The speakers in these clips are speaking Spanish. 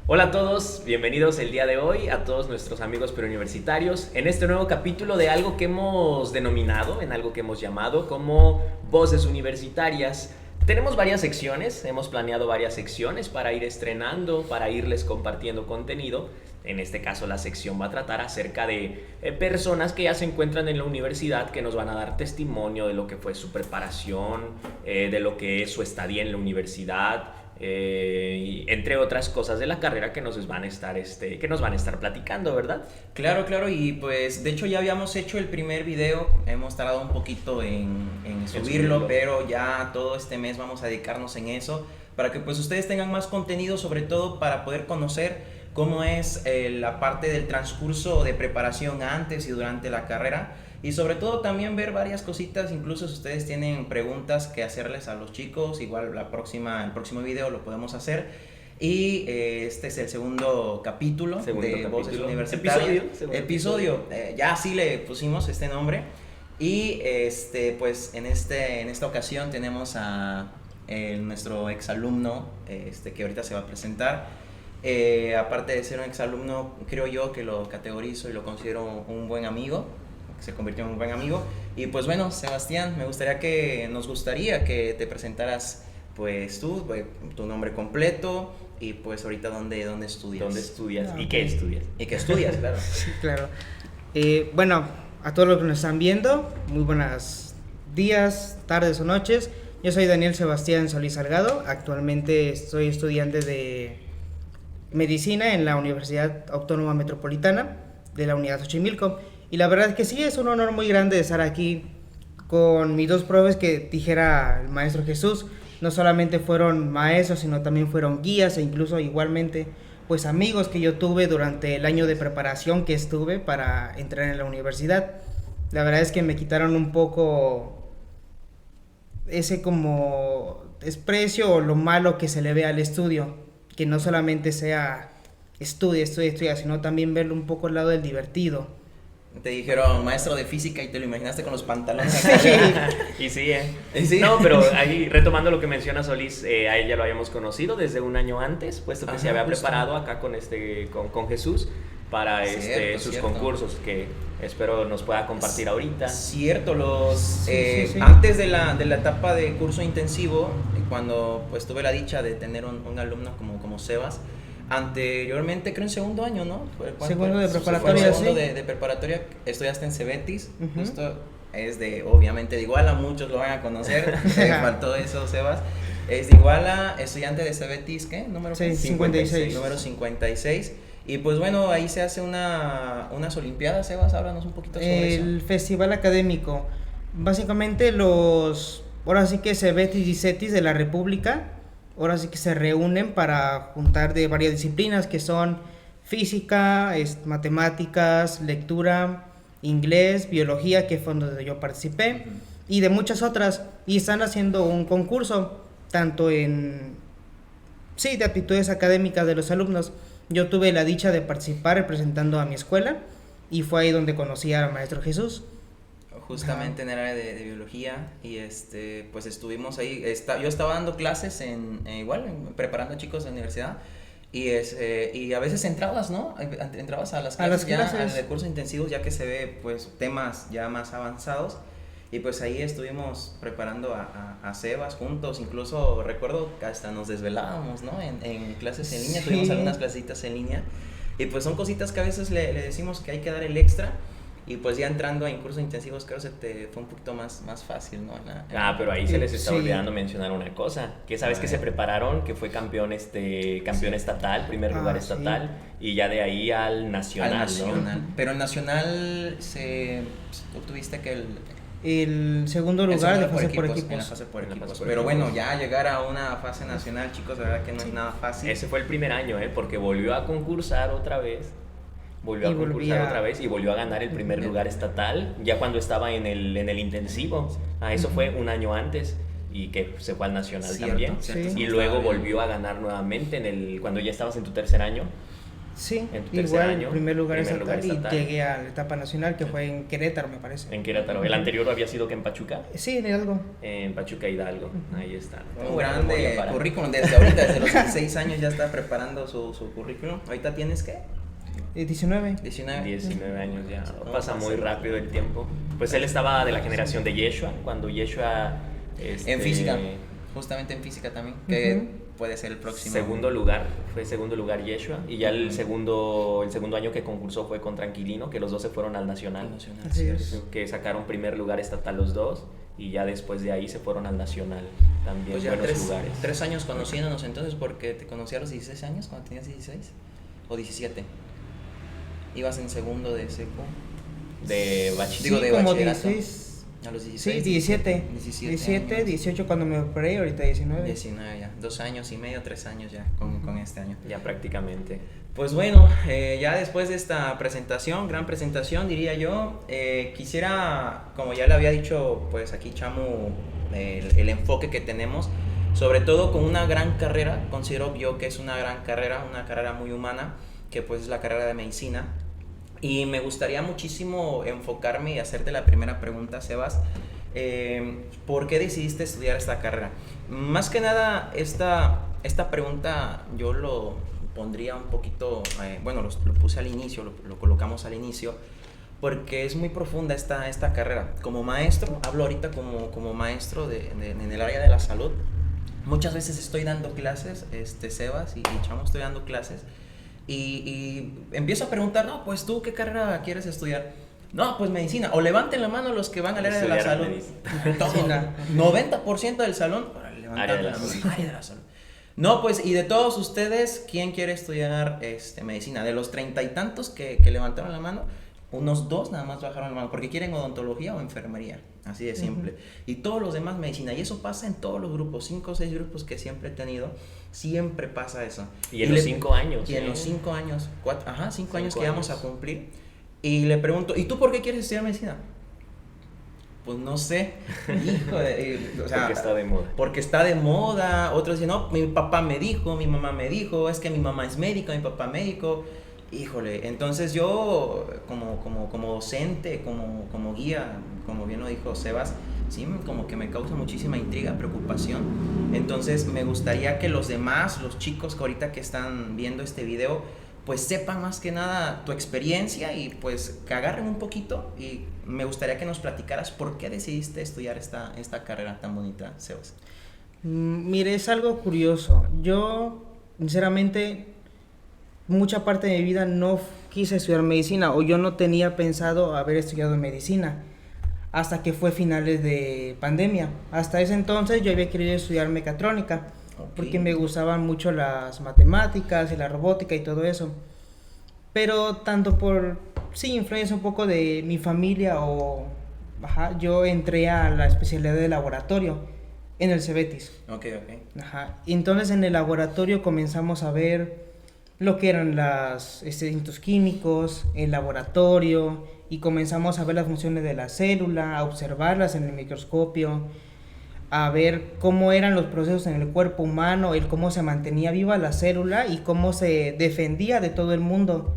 Hola a todos, bienvenidos el día de hoy a todos nuestros amigos preuniversitarios en este nuevo capítulo de algo que hemos denominado, en algo que hemos llamado como Voces Universitarias. Tenemos varias secciones, hemos planeado varias secciones para ir estrenando, para irles compartiendo contenido. En este caso la sección va a tratar acerca de personas que ya se encuentran en la universidad, que nos van a dar testimonio de lo que fue su preparación, de lo que es su estadía en la universidad, y entre otras cosas de la carrera que nos van a estar platicando, ¿verdad? Claro, y pues de hecho ya habíamos hecho el primer video, hemos tardado un poquito en subirlo, pero ya todo este mes vamos a dedicarnos en eso, para que pues ustedes tengan más contenido, sobre todo para poder conocer cómo es la parte del transcurso de preparación antes y durante la carrera. Y sobre todo también ver varias cositas, incluso si ustedes tienen preguntas que hacerles a los chicos, igual el próximo video lo podemos hacer. Y este es el segundo capítulo de Voces Universitarias. Episodio. Ya así le pusimos este nombre. Y pues en esta ocasión tenemos a nuestro exalumno que ahorita se va a presentar. Aparte de ser un exalumno, creo yo que lo categorizo y lo considero un buen amigo. Se convirtió en un buen amigo. Y pues bueno, Sebastián, nos gustaría que te presentaras pues tú, tu nombre completo y pues ahorita dónde estudias. ¿Dónde estudias? Okay. ¿Y qué estudias? ¿Y qué estudias? Claro. Sí, claro. Bueno, a todos los que nos están viendo, muy buenos días, tardes o noches. Yo soy Daniel Sebastián Solís Salgado. Actualmente soy estudiante de medicina en la Universidad Autónoma Metropolitana de la Unidad Xochimilco. Y la verdad es que sí, es un honor muy grande estar aquí con mis dos profes que dijera el maestro Jesús. No solamente fueron maestros, sino también fueron guías e incluso igualmente pues amigos que yo tuve durante el año de preparación que estuve para entrar en la universidad. La verdad es que me quitaron un poco ese como desprecio o lo malo que se le ve al estudio, que no solamente sea estudia, sino también verlo un poco al lado del divertido. Te dijeron maestro de física y te lo imaginaste con los pantalones. Y sí, ¿Sí? No, pero ahí retomando lo que menciona Solís, a ella lo habíamos conocido desde un año antes, puesto que se había preparado acá con Jesús para sus concursos, que espero nos pueda compartir ahorita. Cierto, antes de la etapa de curso intensivo, cuando pues tuve la dicha de tener un alumno como Sebas. Anteriormente, creo en segundo año, ¿no? Segundo de preparatoria, segundo de preparatoria, estudiaste en Cebetis, justo es obviamente de Iguala, muchos lo van a conocer, faltó eso, Sebas. Es de Iguala, estudiante de Cebetis, ¿qué? Número 56. Número 56. Y pues bueno, ahí se hace unas olimpiadas, Sebas, háblanos un poquito sobre eso. El festival académico, básicamente ahora sí que Cebetis y Cetis de la República, ahora sí que se reúnen para juntar de varias disciplinas que son física, matemáticas, lectura, inglés, biología, que fue donde yo participé, y de muchas otras, y están haciendo un concurso, tanto de aptitudes académicas de los alumnos. Yo tuve la dicha de participar representando a mi escuela, y fue ahí donde conocí al maestro Jesús. Justamente en el área de biología, y pues estuvimos ahí, yo estaba dando clases preparando chicos de la universidad, y a veces entrabas, ¿no? Entrabas a las clases, de cursos intensivos, ya que se ve pues temas ya más avanzados, y pues ahí estuvimos preparando a Sebas juntos, incluso recuerdo que hasta nos desvelábamos, ¿no? En clases en línea, tuvimos algunas clasitas en línea, y pues son cositas que a veces le decimos que hay que dar el extra. Y pues ya entrando en cursos intensivos, creo que fue un poquito más fácil, ¿no? Pero ahí se les está olvidando mencionar una cosa, que sabes que se prepararon, que fue campeón estatal, primer lugar estatal, y ya de ahí al nacional, ¿no? Pero el nacional obtuviste que el segundo lugar de fase por equipos. En la fase por equipos. Pero bueno, ya llegar a una fase nacional, chicos, la verdad que no es nada fácil. Ese fue el primer año, porque volvió a concursar otra vez. Volvió a ganar el primer lugar estatal, ya cuando estaba en el intensivo. Eso fue un año antes, y que se fue al nacional también. Cierto, y luego volvió a ganar nuevamente cuando ya estabas en tu tercer año. Sí, en tu tercer igual, año. primer lugar lugar estatal, y estatal. llegué a la etapa nacional que fue en Querétaro, me parece. En Querétaro. ¿El anterior había sido que en Pachuca? Sí, en Hidalgo. En Pachuca Hidalgo, ahí está. Un Buena grande memoria para- currículum, desde ahorita, desde los 16 años ya está preparando su currículum. ¿Ahorita tienes qué? 19. 19. 19 años ya, No, pasa muy sí. rápido el tiempo. Pues él estaba de la generación de Yeshua, cuando Yeshua... En física, justamente en física también, que Ujú. puede ser el próximo. fue segundo lugar Yeshua, y ya el segundo año que concursó fue con Tranquilino, que los dos se fueron al Nacional, Nacional, Así sí. es. que sacaron primer lugar estatal los dos, y ya después de ahí se fueron al Nacional, también Pues ya buenos lugares. 3 años conociéndonos entonces, porque te conocí a los 16 años, cuando tenías 16 o 17. Ibas en segundo de seco. De bachiller. Digo, Sí, de como bachillerato. 16. A los Sí, 16. 17. 17 17, años. 18 cuando me operé, ahorita 19. 19 ya. 2 años y medio, 3 años ya con este año. Ya prácticamente. Pues bueno, ya después de esta presentación, gran presentación diría yo, quisiera, como ya le había dicho pues aquí Chamu, el enfoque que tenemos, sobre todo con una gran carrera, considero yo que es una gran carrera, una carrera muy humana, que pues es la carrera de medicina. Y me gustaría muchísimo enfocarme y hacerte la primera pregunta, Sebas. ¿Por qué decidiste estudiar esta carrera? Más que nada, esta pregunta yo lo pondría un poquito, bueno, lo puse al inicio, lo colocamos al inicio, porque es muy profunda esta carrera. Como maestro, hablo ahorita como maestro en el área de la salud. Muchas veces estoy dando clases, Sebas y Chamo, estoy dando clases. Y empiezo a preguntar, no, pues tú, ¿qué carrera quieres estudiar? No, pues medicina. O levanten la mano los que van al área de la Estudiar salud. medicina. Todo, 90% del salón, Área de la levantando salud. la mano. Área de la salud. No, pues, y de todos ustedes, ¿quién quiere estudiar medicina? De los 30 y tantos que levantaron la mano, unos 2 nada más bajaron la mano, porque quieren odontología o enfermería, así de simple. Y todos los demás medicina, y eso pasa en todos los grupos, 5 o 6 grupos que siempre he tenido, siempre pasa eso. Y en los 5 años. Y en los 5 años, 5 años que años. vamos a cumplir, y le pregunto, ¿y tú por qué quieres estudiar medicina? Pues no sé, hijo o sea, Porque está de moda. porque está de moda. Otros dicen, no, mi papá me dijo, mi mamá me dijo, es que mi mamá es médica, mi papá médico. Híjole, entonces yo como docente, como guía, como bien lo dijo Sebas, sí, como que me causa muchísima intriga, preocupación. Entonces me gustaría que los demás, los chicos que ahorita que están viendo este video, pues sepan más que nada tu experiencia y pues que agarren un poquito, y me gustaría que nos platicaras por qué decidiste estudiar esta carrera tan bonita, Sebas. Mire, es algo curioso. Yo, sinceramente, mucha parte de mi vida no quise estudiar medicina, o yo no tenía pensado haber estudiado medicina hasta que fue finales de pandemia. Hasta ese entonces yo había querido estudiar mecatrónica, porque me gustaban mucho las matemáticas y la robótica y todo eso. Pero tanto por, sí, influencia un poco de mi familia yo entré a la especialidad de laboratorio en el Cebetis. Ok. Y entonces en el laboratorio comenzamos a ver lo que eran los distintos químicos, el laboratorio, y comenzamos a ver las funciones de la célula, a observarlas en el microscopio, a ver cómo eran los procesos en el cuerpo humano, el cómo se mantenía viva la célula y cómo se defendía de todo el mundo.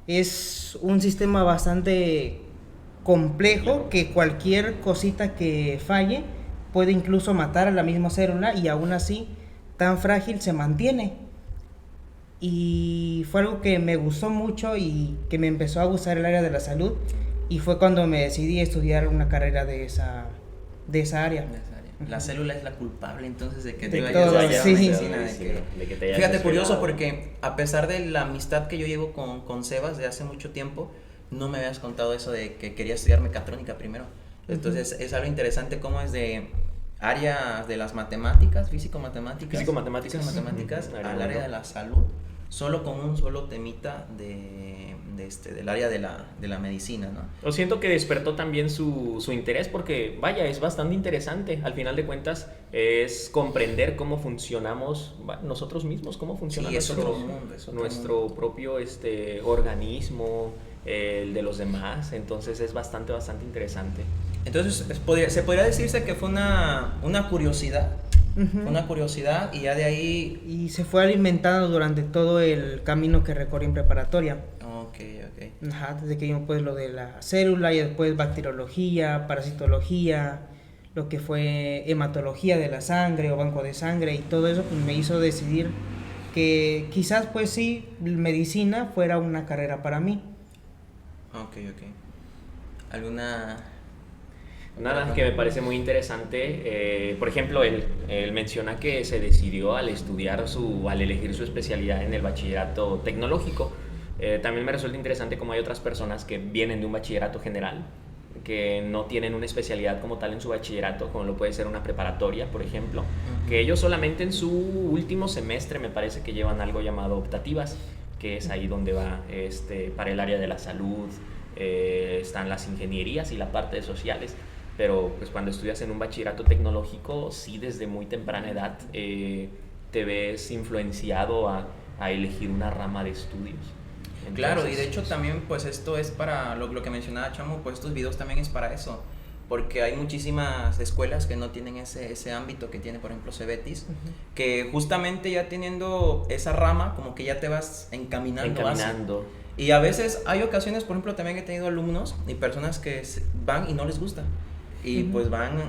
Es un sistema bastante complejo, que cualquier cosita que falle puede incluso matar a la misma célula, y aún así tan frágil se mantiene. Y fue algo que me gustó mucho y que me empezó a gustar el área de la salud, y fue cuando me decidí a estudiar una carrera de esa área. La célula es la culpable entonces de que De tú todo, hayas sí. estudiado medicina, De que te hayas Fíjate, curioso, desvelado. porque a pesar de la amistad que yo llevo con Sebas de hace mucho tiempo, no me habías contado eso de que quería estudiar mecatrónica primero. Entonces es algo interesante cómo es de áreas de las matemáticas, físico-matemáticas, al área de la salud, solo con un solo temita del área de la medicina, ¿no? Yo siento que despertó también su interés, porque vaya, es bastante interesante. Al final de cuentas es comprender cómo funcionamos nosotros mismos, cómo funciona Sí, es otro mundo, es otro nuestro mundo. propio organismo, el de los demás. Entonces es bastante interesante. Entonces se podría decirse que fue una curiosidad Ujú. Fue una curiosidad y ya de ahí... Y se fue alimentando durante todo el camino que recorrí en preparatoria. Ok. Ajá, desde que vimos pues lo de la célula y después bacteriología, parasitología, lo que fue hematología de la sangre o banco de sangre y todo eso pues me hizo decidir que quizás pues sí, medicina fuera una carrera para mí. Ok. ¿Alguna...? Nada, que me parece muy interesante. Por ejemplo, él menciona que se decidió al elegir su especialidad en el bachillerato tecnológico. También me resulta interesante cómo hay otras personas que vienen de un bachillerato general, que no tienen una especialidad como tal en su bachillerato, como lo puede ser una preparatoria, por ejemplo, que ellos solamente en su último semestre me parece que llevan algo llamado optativas, que es ahí donde va para el área de la salud, están las ingenierías y la parte de sociales. Pero pues cuando estudias en un bachillerato tecnológico, sí desde muy temprana edad te ves influenciado a elegir una rama de estudios. Entonces, claro, y de hecho también pues esto es para lo que mencionaba Chamo, pues estos videos también es para eso, porque hay muchísimas escuelas que no tienen ese ámbito que tiene por ejemplo Cebetis, que justamente ya teniendo esa rama como que ya te vas encaminando. Y a veces hay ocasiones, por ejemplo, también he tenido alumnos y personas que van y no les gusta. Y pues van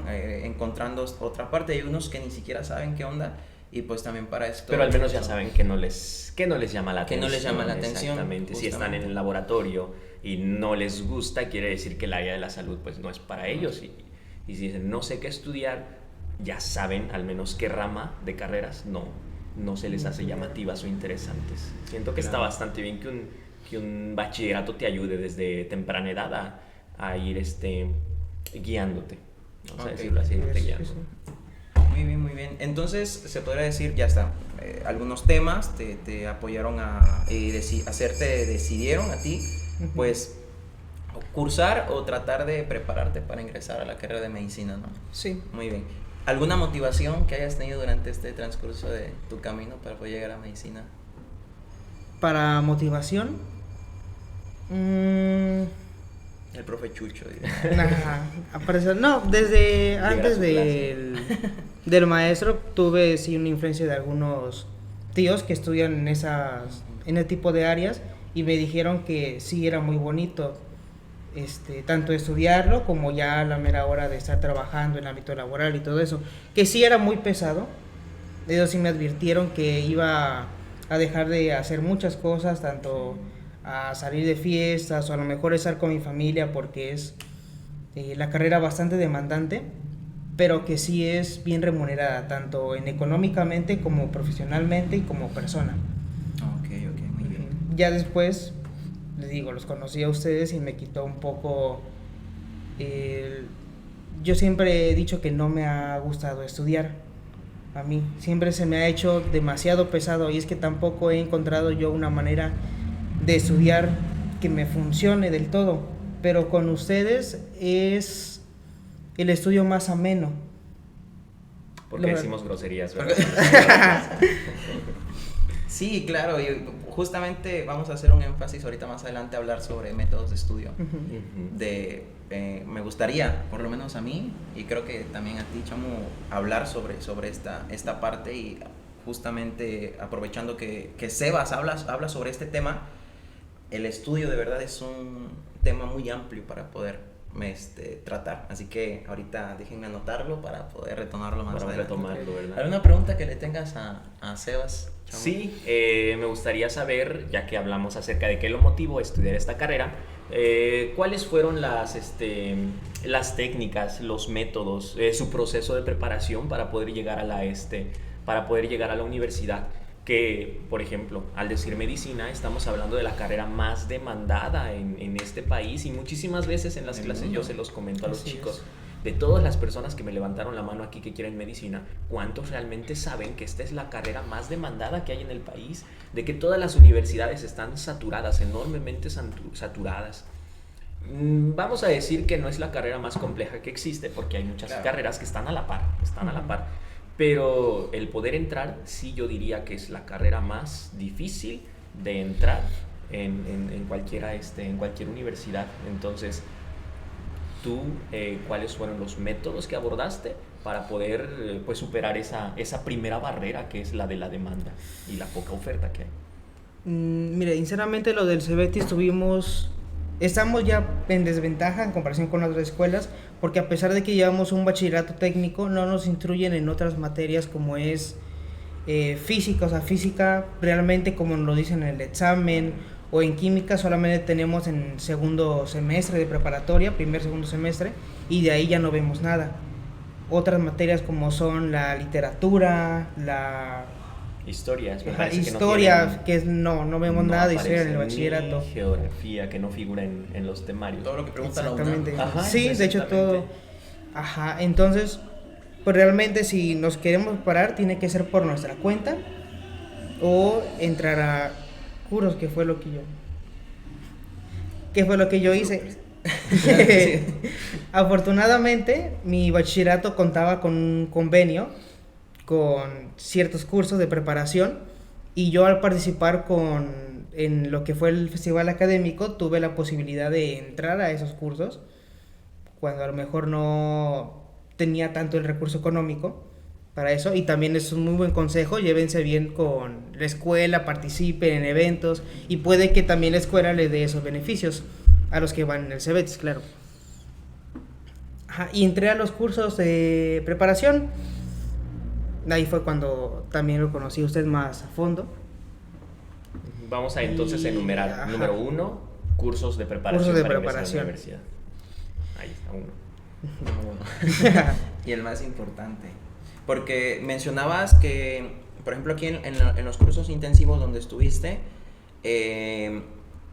encontrando otra parte. Hay unos que ni siquiera saben qué onda. Y pues también para esto... Pero al menos ya saben que no les llama la atención. Que no les llama la atención. Exactamente. Si están en el laboratorio y no les gusta, quiere decir que el área de la salud pues no es para ellos. Y si dicen no sé qué estudiar, ya saben al menos qué rama de carreras no se les hace llamativas o interesantes. Siento que está bastante bien que un bachillerato te ayude desde temprana edad a ir guiándote. Vamos a decirlo así, irte guiando. Muy bien. Entonces, se podría decir, ya está. Algunos temas te apoyaron decidieron a ti, pues, cursar o tratar de prepararte para ingresar a la carrera de medicina, ¿no? Sí. Muy bien. ¿Alguna motivación que hayas tenido durante este transcurso de tu camino para poder llegar a medicina? Para motivación, El profe Chucho. no, desde antes del maestro tuve sí una influencia de algunos tíos que estudian en ese tipo de áreas y me dijeron que sí era muy bonito tanto estudiarlo como ya a la mera hora de estar trabajando en el ámbito laboral y todo eso, que sí era muy pesado. Ellos sí me advirtieron que iba a dejar de hacer muchas cosas, tanto a salir de fiestas o a lo mejor estar con mi familia, porque es la carrera bastante demandante, pero que sí es bien remunerada, tanto económicamente como profesionalmente y como persona. Ok, muy bien. Ya después, les digo, los conocí a ustedes y me quitó un poco... yo siempre he dicho que no me ha gustado estudiar. A mí siempre se me ha hecho demasiado pesado y es que tampoco he encontrado yo una manera de estudiar que me funcione del todo, pero con ustedes es el estudio más ameno. Porque decimos groserías, ¿verdad? Sí, claro, y justamente vamos a hacer un énfasis ahorita más adelante a hablar sobre métodos de estudio. Me gustaría, por lo menos a mí, y creo que también a ti, Chamo, hablar sobre esta parte, y justamente aprovechando que Sebas habla sobre este tema. El estudio de verdad es un tema muy amplio para poder tratar, así que ahorita déjenme anotarlo para poder retomarlo más adelante. ¿Verdad? ¿Alguna pregunta que le tengas a Sebas, Chamo? Sí, me gustaría saber, ya que hablamos acerca de qué lo motivó a estudiar esta carrera, ¿cuáles fueron las técnicas, los métodos, su proceso de preparación para poder llegar a la universidad? Que, por ejemplo, al decir medicina, estamos hablando de la carrera más demandada en este país, y muchísimas veces en las clases yo se los comento a los chicos. De todas las personas que me levantaron la mano aquí que quieren medicina, ¿cuántos realmente saben que esta es la carrera más demandada que hay en el país? De que todas las universidades están saturadas, enormemente saturadas. Vamos a decir que no es la carrera más compleja que existe, porque hay muchas carreras que están a la par, pero el poder entrar, sí, yo diría que es la carrera más difícil de entrar en cualquier universidad. Entonces, ¿tú cuáles fueron los métodos que abordaste para poder pues superar esa primera barrera que es la de la demanda y la poca oferta que hay? Mire, sinceramente lo del Cebetis estamos ya en desventaja en comparación con otras escuelas, porque a pesar de que llevamos un bachillerato técnico, no nos instruyen en otras materias como es física, o sea, física realmente como nos lo dicen en el examen, o en química solamente tenemos en segundo semestre de preparatoria, segundo semestre, y de ahí ya no vemos nada. Otras materias como son la literatura, la Historias, me Ajá, parece historia, que no vemos nada de historia en el aparece, ni bachillerato. geografía, que no figura en los temarios. Todo lo que pregunta la UNAM. Exactamente. Ajá, Sí, de hecho todo. exactamente. Ajá, entonces, pues realmente si nos queremos parar, tiene que ser por nuestra cuenta o entrar a cursos, que fue lo que yo hice. Afortunadamente, mi bachillerato contaba con un convenio con ciertos cursos de preparación, y yo al participar en lo que fue el festival académico tuve la posibilidad de entrar a esos cursos cuando a lo mejor no tenía tanto el recurso económico para eso. Y también es un muy buen consejo: llévense bien con la escuela, participen en eventos, y puede que también la escuela le dé esos beneficios a los que van en el Cebetis, claro. Ajá, y entré a los cursos de preparación. Ahí fue cuando también lo conocí a usted más a fondo. Vamos a entonces enumerar. Ajá. Número 1, cursos de preparación Cursos de para preparación. ingresar a la universidad. Ahí está uno. Y el más importante, porque mencionabas que, por ejemplo, aquí en los cursos intensivos donde estuviste,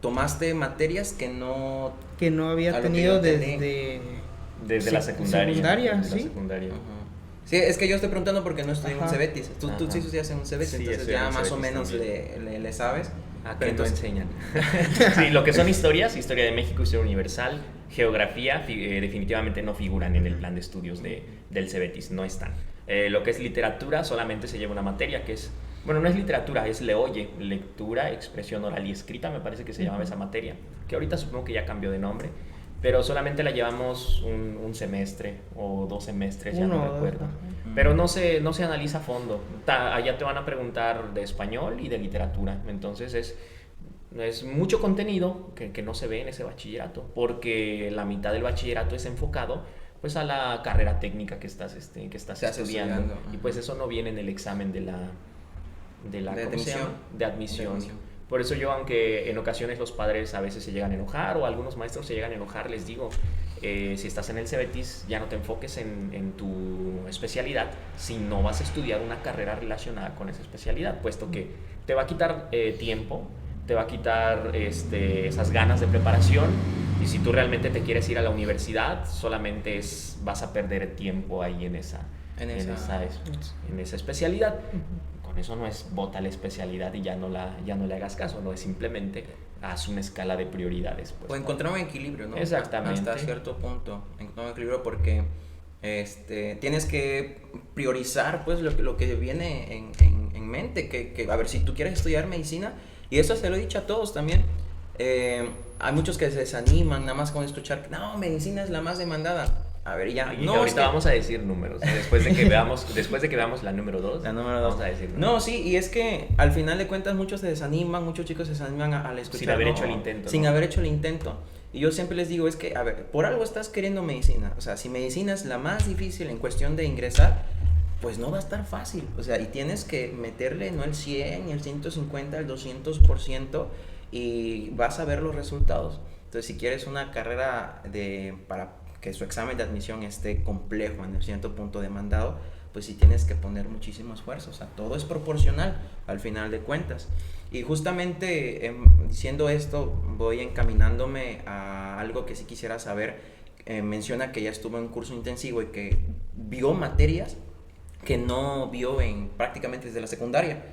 tomaste materias que no había a lo que tenido yo entendí. Desde la secundaria. secundaria, desde sí. La secundaria. Ajá. Sí, es que yo estoy preguntando porque no estoy en un Ajá. Cebetis. Tú Ajá. sí estudias en un Cebetis, Sí, entonces estoy en ya un más o Cebetis menos también. le sabes. ¿A Pero qué no entonces- enseñan? Sí, lo que son historias, historia de México, historia universal, geografía, definitivamente no figuran en el plan de estudios del Cebetis, no están. Lo que es literatura solamente se lleva una materia que es, bueno, no es literatura, es LEOYE, lectura, expresión oral y escrita, me parece que se llamaba esa materia, que ahorita supongo que ya cambió de nombre, pero solamente la llevamos un semestre o 2 semestres, ya no recuerdo. Pero no se analiza a fondo. Allá te van a preguntar de español y de literatura. Entonces es mucho contenido que no se ve en ese bachillerato, porque la mitad del bachillerato es enfocado pues a la carrera técnica que estás estudiando. Y pues eso no viene en el examen de ¿cómo se llama? De admisión. Por eso yo, aunque en ocasiones los padres a veces se llegan a enojar, o algunos maestros se llegan a enojar, les digo, si estás en el Cebetis, ya no te enfoques en tu especialidad si no vas a estudiar una carrera relacionada con esa especialidad, puesto que te va a quitar tiempo, te va a quitar esas ganas de preparación, y si tú realmente te quieres ir a la universidad, solamente vas a perder tiempo ahí en esa especialidad. Con eso no es bota la especialidad y ya no le hagas caso, no es simplemente haz una escala de prioridades. Pues, o encontrar un equilibrio, ¿no? Exactamente. Hasta cierto punto, encontrar un equilibrio, porque tienes que priorizar pues lo que viene en mente, que a ver, si tú quieres estudiar medicina, y eso se lo he dicho a todos también, hay muchos que se desaniman nada más con escuchar que no, medicina es la más demandada. A ver, ya. Y ahorita vamos a decir números, ¿no? Después de que veamos la número 2, vamos a decir números. No, sí, y es que al final de cuentas muchos se desaniman, muchos chicos se desaniman al escuchar. Sin haber hecho el intento. Sin haber hecho el intento. Y yo siempre les digo, es que, a ver, por algo estás queriendo medicina. O sea, si medicina es la más difícil en cuestión de ingresar, pues no va a estar fácil. O sea, y tienes que meterle no el 100, el 150, el 200%, y vas a ver los resultados. Entonces, si quieres una carrera para que su examen de admisión esté complejo, en el cierto punto demandado, pues sí tienes que poner muchísimo esfuerzo. O sea, todo es proporcional al final de cuentas. Y justamente diciendo esto, voy encaminándome a algo que sí quisiera saber. Menciona que ya estuvo en un curso intensivo y que vio materias que no vio prácticamente desde la secundaria.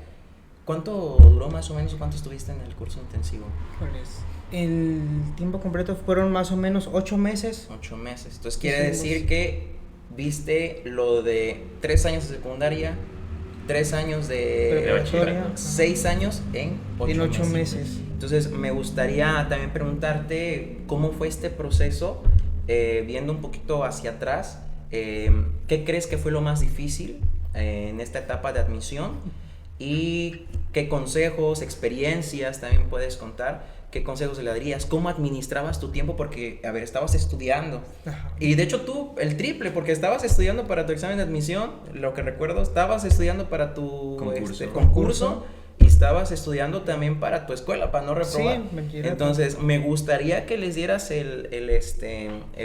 ¿Cuánto duró más o menos, o cuánto estuviste en el curso intensivo? El tiempo completo fueron más o menos 8 meses. 8 meses. Entonces quiere decir que viste lo de 3 años de secundaria, 3 años de preparatoria, 6 años en 8 meses. Entonces me gustaría también preguntarte cómo fue este proceso, viendo un poquito hacia atrás. ¿qué crees que fue lo más difícil en esta etapa de admisión? Y qué consejos, experiencias también puedes contar. ¿Qué consejos le darías? ¿Cómo administrabas tu tiempo? Porque, a ver, estabas estudiando. Ajá. Y de hecho tú, el triple, porque estabas estudiando para tu examen de admisión, lo que recuerdo, estabas estudiando para tu concurso y estabas estudiando también para tu escuela, para no reprobar. Sí, bachillerato. Entonces, me gustaría que les dieras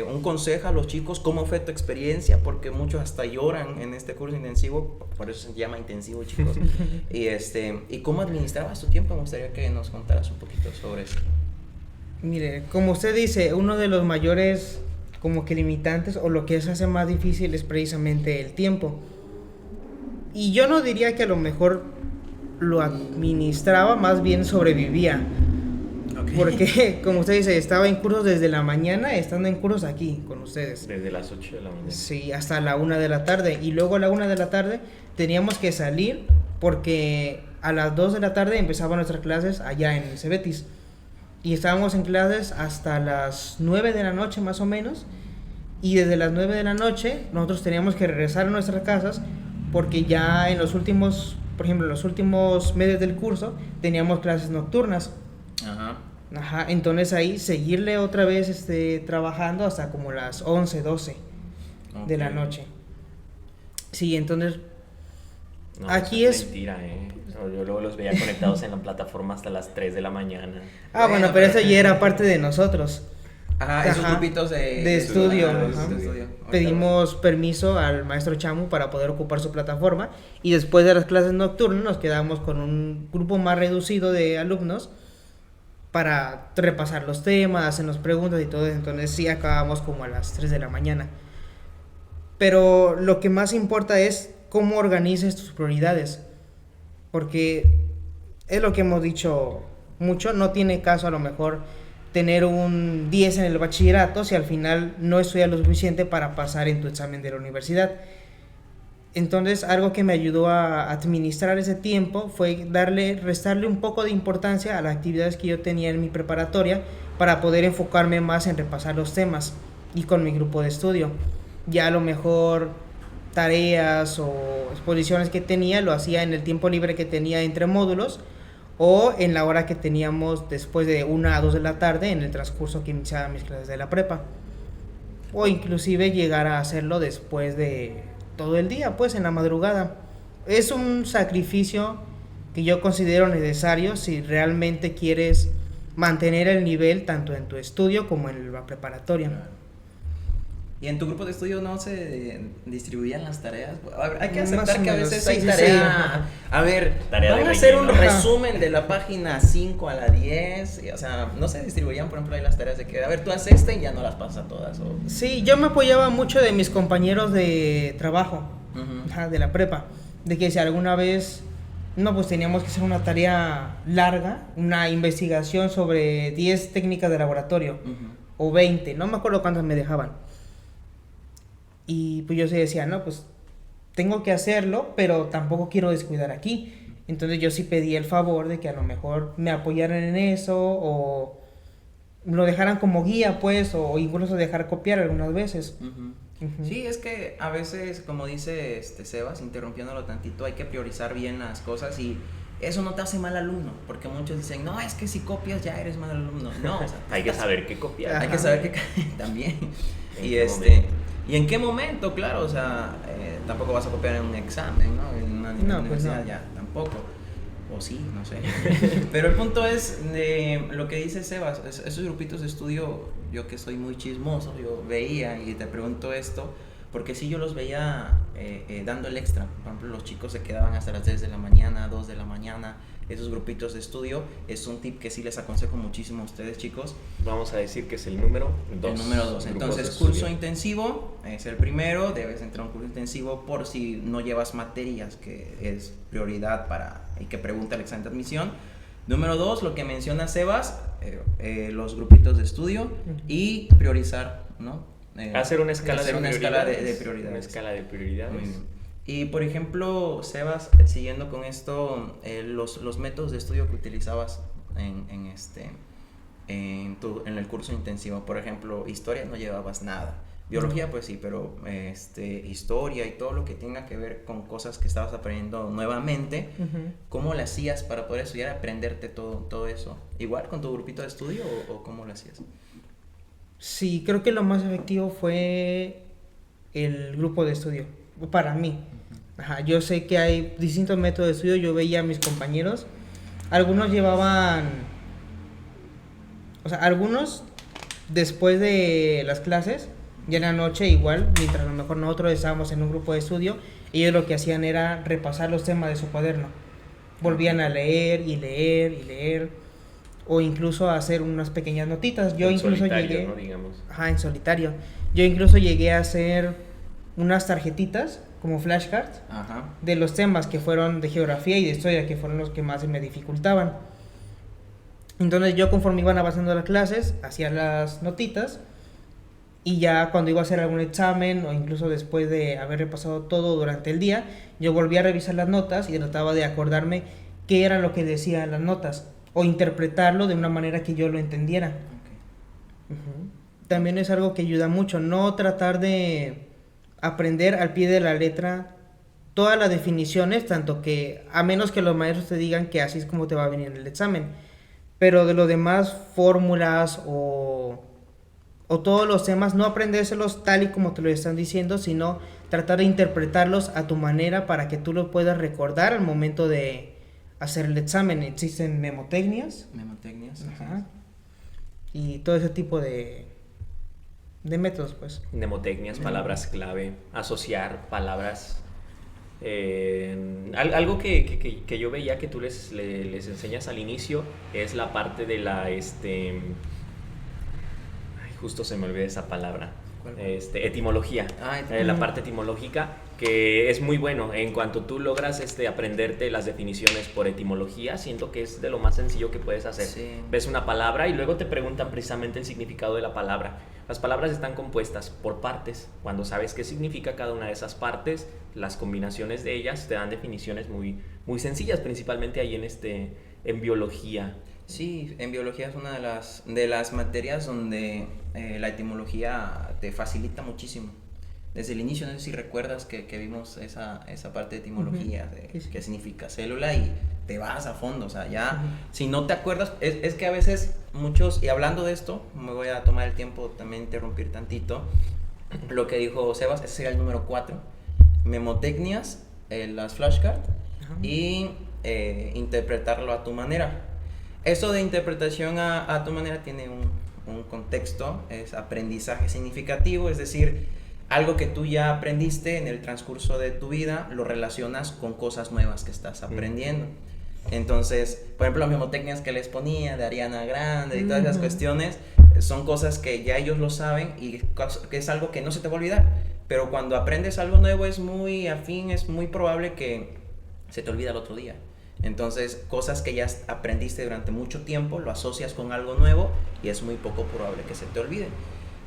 un consejo a los chicos, cómo fue tu experiencia, porque muchos hasta lloran en este curso intensivo, por eso se llama intensivo, chicos. Y cómo administrabas tu tiempo, me gustaría que nos contaras un poquito sobre eso. Mire, como usted dice, uno de los mayores como que limitantes o lo que se hace más difícil es precisamente el tiempo. Y yo no diría que a lo mejor lo administraba, más bien sobrevivía. Okay. Porque, como usted dice, estaba en cursos desde la mañana, estando en cursos aquí con ustedes. Desde las 8 de la mañana. Sí, hasta la 1 de la tarde. Y luego a la 1 de la tarde teníamos que salir porque a las 2 de la tarde empezaban nuestras clases allá en el Cebetis. Y estábamos en clases hasta las 9 de la noche más o menos. Y desde las 9 de la noche nosotros teníamos que regresar a nuestras casas porque ya en los últimos, por ejemplo, en los últimos meses del curso teníamos clases nocturnas. Ajá, entonces ahí seguirle otra vez trabajando hasta como las 11, 12 de la noche. Sí, entonces No, aquí eso es es... mentira, No, yo luego los veía conectados en la plataforma hasta las 3 de la mañana. Bueno, pero eso ya era parte de nosotros. Ajá, esos grupitos de estudio. Ajá. Pedimos permiso al maestro Chamu para poder ocupar su plataforma y después de las clases nocturnas nos quedamos con un grupo más reducido de alumnos para repasar los temas, hacernos preguntas y todo eso. Entonces sí acabamos como a las 3 de la mañana. Pero lo que más importa es cómo organizas tus prioridades. Porque es lo que hemos dicho mucho, no tiene caso a lo mejor tener un 10 en el bachillerato si al final no estudias lo suficiente para pasar en tu examen de la universidad. Entonces algo que me ayudó a administrar ese tiempo fue restarle un poco de importancia a las actividades que yo tenía en mi preparatoria para poder enfocarme más en repasar los temas y con mi grupo de estudio. Ya a lo mejor tareas o exposiciones que tenía lo hacía en el tiempo libre que tenía entre módulos o en la hora que teníamos después de 1 a 2 de la tarde en el transcurso que iniciaba mis clases de la prepa, o inclusive llegar a hacerlo después de todo el día, pues en la madrugada. Es un sacrificio que yo considero necesario si realmente quieres mantener el nivel tanto en tu estudio como en la preparatoria. ¿Y en tu grupo de estudio no se distribuían las tareas? A ver, hay que aceptar Más o que a menos, veces sí, hay sí, tarea. sí. A ver, Tarea vamos de a hacer un relleno. resumen de la página 5 a la 10. O sea, no se distribuían, por ejemplo, ahí las tareas de que, a ver, tú haces esta y ya no las pasas todas. O... Sí, yo me apoyaba mucho de mis compañeros de trabajo, Ujú. de la prepa, de que si alguna vez, no, pues teníamos que hacer una tarea larga, una investigación sobre 10 técnicas de laboratorio, o 20, no me acuerdo cuántas me dejaban. Y pues yo sí decía, no, pues tengo que hacerlo, pero tampoco quiero descuidar aquí. Entonces yo sí pedí el favor de que a lo mejor me apoyaran en eso, o lo dejaran como guía, pues, o incluso dejar copiar algunas veces. Sí, es que a veces, como dice Sebas, interrumpiéndolo tantito, hay que priorizar bien las cosas y eso no te hace mal alumno, porque muchos dicen, no, es que si copias ya eres mal alumno. No, o sea, Hay que saber qué copiar. hay que saber que también. ¿En qué momento? ¿Y en qué momento? Claro, o sea, tampoco vas a copiar en un examen, ¿no? En una universidad no. ya, tampoco. O sí, no sé. Pero el punto es lo que dice Sebas, esos grupitos de estudio, yo que soy muy chismoso, yo veía y te pregunto esto, porque sí yo los veía dando el extra. Por ejemplo, los chicos se quedaban hasta las 3 de la mañana, 2 de la mañana. Esos grupitos de estudio es un tip que sí les aconsejo muchísimo a ustedes, chicos. Vamos a decir que es el número 2. El número 2. Entonces, curso intensivo es el primero. Debes entrar a un curso intensivo por si no llevas materias, que es prioridad y que pregunta el examen de admisión. Número 2, lo que menciona Sebas, los grupitos de estudio y priorizar, ¿no? Hacer una escala de prioridades. Una escala de prioridades. Y por ejemplo, Sebas, siguiendo con esto, los métodos de estudio que utilizabas en el curso intensivo, por ejemplo, historia no llevabas nada, Biología, pues sí, pero historia y todo lo que tenga que ver con cosas que estabas aprendiendo nuevamente, ¿cómo lo hacías para poder estudiar, aprenderte todo eso? ¿Igual con tu grupito de estudio o cómo lo hacías? Sí, creo que lo más efectivo fue el grupo de estudio, para mí. Ajá, yo sé que hay distintos métodos de estudio, yo veía a mis compañeros, algunos llevaban, o sea, algunos después de las clases, ya en la noche igual, mientras a lo mejor nosotros estábamos en un grupo de estudio, ellos lo que hacían era repasar los temas de su cuaderno, volvían a leer y leer y leer, o incluso a hacer unas pequeñas notitas. Yo En incluso solitario, llegué, ¿no? Digamos. ajá, en solitario, yo incluso llegué a hacer unas tarjetitas como flashcards Ajá. de los temas que fueron de geografía y de historia, que fueron los que más me dificultaban. Entonces yo, conforme iban avanzando las clases, hacía las notitas, y ya cuando iba a hacer algún examen o incluso después de haber repasado todo durante el día, yo volvía a revisar las notas y trataba de acordarme qué era lo que decían las notas o interpretarlo de una manera que yo lo entendiera. Okay. También es algo que ayuda mucho, no tratar de aprender al pie de la letra todas las definiciones, tanto que, a menos que los maestros te digan que así es como te va a venir el examen, pero de lo demás, fórmulas o todos los temas, no aprendérselos tal y como te lo están diciendo, sino tratar de interpretarlos a tu manera para que tú lo puedas recordar al momento de hacer el examen. Existen memotecnias. Memotecnias. Ajá. Y todo ese tipo de métodos, pues. Mnemotecnias, palabras clave, asociar palabras. Algo que yo veía que tú les enseñas al inicio es la parte de la ay, justo se me olvida esa palabra. Etimología. La parte etimológica, que es muy bueno. En cuanto tú logras aprenderte las definiciones por etimología, siento que es de lo más sencillo que puedes hacer. Sí. Ves una palabra y luego te preguntan precisamente el significado de la palabra. Las palabras están compuestas por partes. Cuando sabes qué significa cada una de esas partes, las combinaciones de ellas te dan definiciones muy, muy sencillas, principalmente ahí en biología. Sí, en biología es una de las materias donde la etimología te facilita muchísimo. Desde el inicio, no sé si recuerdas que vimos esa parte de etimología, de qué significa célula, y te vas a fondo, o sea, ya, si no te acuerdas, es que a veces muchos, y hablando de esto, me voy a tomar el tiempo también interrumpir tantito, lo que dijo Sebas, ese sería el número 4, memotecnias, las flashcards, y interpretarlo a tu manera. Eso de interpretación a tu manera tiene un contexto, es aprendizaje significativo, es decir, algo que tú ya aprendiste en el transcurso de tu vida, lo relacionas con cosas nuevas que estás aprendiendo. Entonces, por ejemplo, las memotecnias que les ponía de Ariana Grande y todas esas cuestiones, son cosas que ya ellos lo saben y que es algo que no se te va a olvidar. Pero cuando aprendes algo nuevo es muy afín, es muy probable que se te olvide el otro día. Entonces, cosas que ya aprendiste durante mucho tiempo, lo asocias con algo nuevo y es muy poco probable que se te olvide.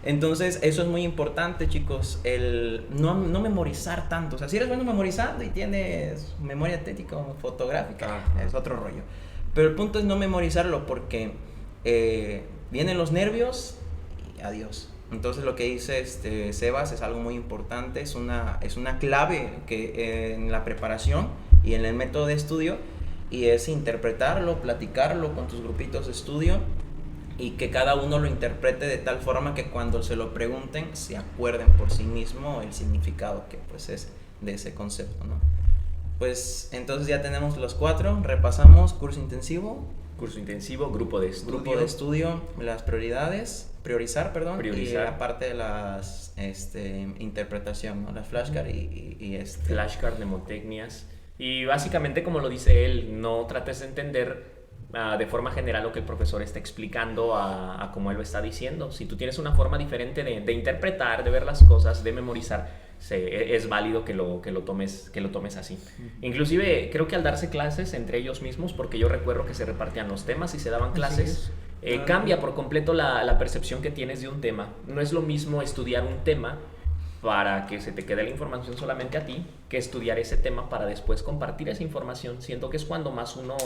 Entonces, eso es muy importante, chicos, el no memorizar tanto. O sea, si eres bueno memorizando y tienes memoria estética o fotográfica, es otro rollo. Pero el punto es no memorizarlo porque vienen los nervios y adiós. Entonces, lo que dice Sebas es algo muy importante, es una clave que en la preparación y en el método de estudio, y es interpretarlo, platicarlo con tus grupitos de estudio y que cada uno lo interprete de tal forma que cuando se lo pregunten se acuerden por sí mismo el significado que pues es de ese concepto, ¿no? Pues entonces ya tenemos los 4, repasamos curso intensivo, grupo de estudio, las priorizar, y la parte de las interpretación, ¿no? La flashcard y flashcard, mnemotecnias. Y básicamente, como lo dice él, no trates de entender de forma general lo que el profesor está explicando a como él lo está diciendo. Si tú tienes una forma diferente de interpretar, de ver las cosas, de memorizar, es válido que lo tomes así. Inclusive creo que al darse clases entre ellos mismos, porque yo recuerdo que se repartían los temas y se daban clases, cambia por completo la percepción que tienes de un tema. No es lo mismo estudiar un tema para que se te quede la información solamente a ti, que estudiar ese tema para después compartir esa información. Siento que es cuando más uno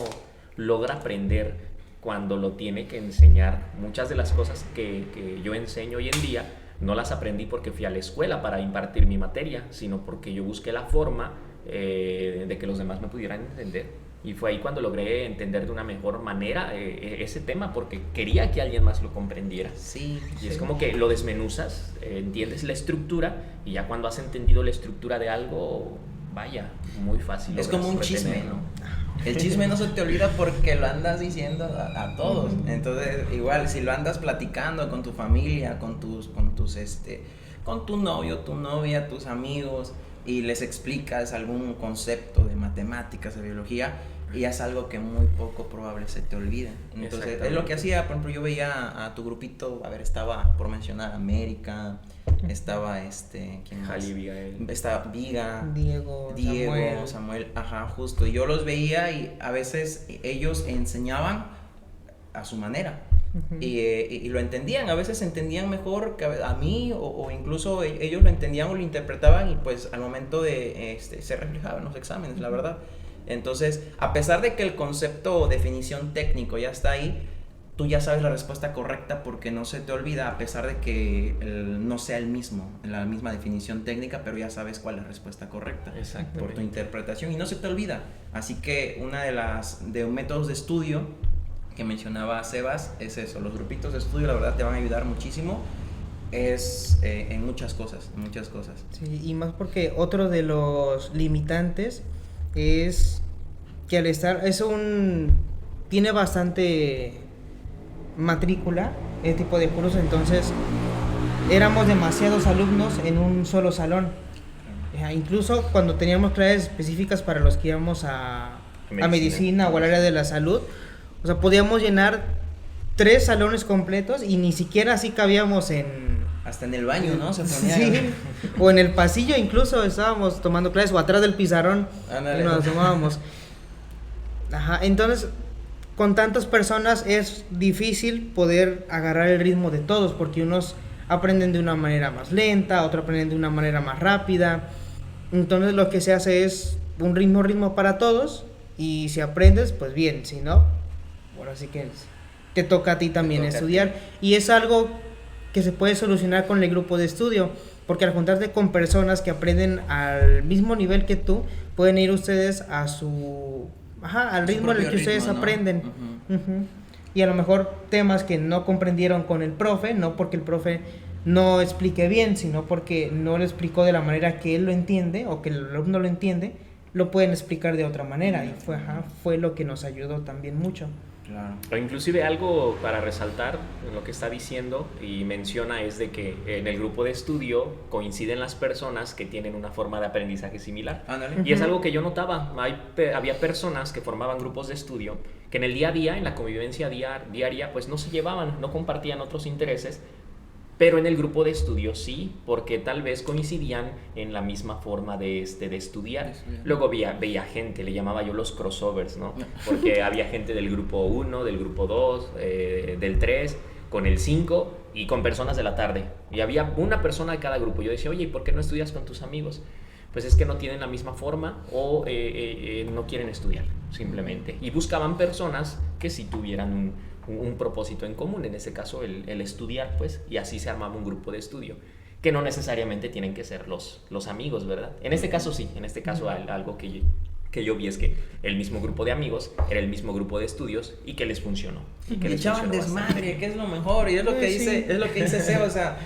logra aprender, cuando lo tiene que enseñar. Muchas de las cosas que yo enseño hoy en día no las aprendí porque fui a la escuela para impartir mi materia, sino porque yo busqué la forma de que los demás me pudieran entender. Y fue ahí cuando logré entender de una mejor manera ese tema, porque quería que alguien más lo comprendiera. Sí. Y es como que lo desmenuzas, entiendes la estructura, y ya cuando has entendido la estructura de algo, vaya, muy fácil. Es como un chisme, ¿no? El chisme no se te olvida porque lo andas diciendo a todos. Entonces, igual, si lo andas platicando con tu familia, con tu novio, tu novia, tus amigos, y les explicas algún concepto de matemáticas, de biología, y es algo que muy poco probable se te olvide. Entonces, es lo que hacía. Por ejemplo, yo veía a tu grupito, a ver, estaba, por mencionar, América, estaba ¿quién más? Jali, Vigael. Estaba Viga, Diego, Samuel, ajá, justo. Yo los veía y a veces ellos enseñaban a su manera. Uh-huh. Y lo entendían, a veces entendían mejor que a mí, o incluso ellos lo entendían o lo interpretaban, y pues al momento de se reflejaban en los exámenes, la verdad. Entonces, a pesar de que el concepto o definición técnico ya está ahí, tú ya sabes la respuesta correcta porque no se te olvida, a pesar de que no sea la misma definición técnica, pero ya sabes cuál es la respuesta correcta por tu interpretación y no se te olvida. Así que una de métodos de estudio que mencionaba Sebas es eso. Los grupitos de estudio, la verdad, te van a ayudar muchísimo. Es en muchas cosas. Sí, y más porque otro de los limitantes es que al estar, tiene bastante matrícula, ese tipo de cursos, entonces éramos demasiados alumnos en un solo salón. Incluso cuando teníamos clases específicas para los que íbamos a medicina o al área de la salud, o sea, podíamos llenar 3 salones completos y ni siquiera así cabíamos hasta en el baño, ¿no? Se ponía. Sí, o en el pasillo incluso estábamos tomando clases, o atrás del pizarrón. Ándale. Y nos tomábamos. Ajá, entonces, con tantas personas es difícil poder agarrar el ritmo de todos, porque unos aprenden de una manera más lenta, otros aprenden de una manera más rápida. Entonces lo que se hace es un ritmo para todos, y si aprendes, pues bien, si no, ahora sí que te toca a ti también estudiar. Y es algo que se puede solucionar con el grupo de estudio, porque al juntarte con personas que aprenden al mismo nivel que tú, pueden ir ustedes al ritmo en el que ustedes aprenden. Uh-huh. Uh-huh. Y a lo mejor temas que no comprendieron con el profe, no porque el profe no explique bien, sino porque no lo explicó de la manera que él lo entiende o que el alumno lo entiende, lo pueden explicar de otra manera. Y fue lo que nos ayudó también mucho. Claro. O inclusive algo para resaltar en lo que está diciendo y menciona es de que en el grupo de estudio coinciden las personas que tienen una forma de aprendizaje similar. Ándale. Y es algo que yo notaba. Había personas que formaban grupos de estudio que en el día a día, en la convivencia diaria, pues no se llevaban, no compartían otros intereses, pero en el grupo de estudio sí, porque tal vez coincidían en la misma forma de estudiar. Luego veía gente, le llamaba yo los crossovers, ¿no? Porque había gente del grupo 1, del grupo 2, del 3, con el 5 y con personas de la tarde. Y había una persona de cada grupo. Yo decía, oye, ¿y por qué no estudias con tus amigos? Pues es que no tienen la misma forma o no quieren estudiar, simplemente. Y buscaban personas que sí tuvieran un propósito en común, en ese caso el estudiar, pues, y así se armaba un grupo de estudio, que no necesariamente tienen que ser los amigos, ¿verdad? En este caso sí, en este caso algo que yo vi es que el mismo grupo de amigos era el mismo grupo de estudios y que les funcionó. Y que les echaban desmadre, que es lo mejor, y es lo que dice Seba, o sea,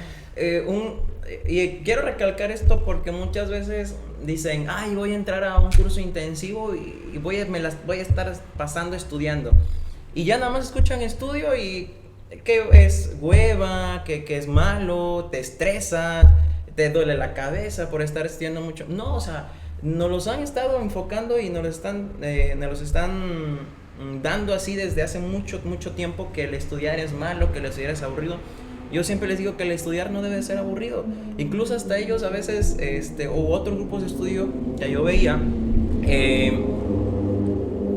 y quiero recalcar esto porque muchas veces dicen, ay, voy a entrar a un curso intensivo y me las voy a estar pasando estudiando. Y ya nada más escuchan estudio y que es hueva, que es malo, te estresa, te duele la cabeza por estar estudiando mucho. No, o sea, nos los han estado enfocando y nos los están dando así desde hace mucho tiempo, que el estudiar es malo, que el estudiar es aburrido. Yo siempre les digo que el estudiar no debe ser aburrido. Incluso hasta ellos a veces, o otros grupos de estudio que yo veía,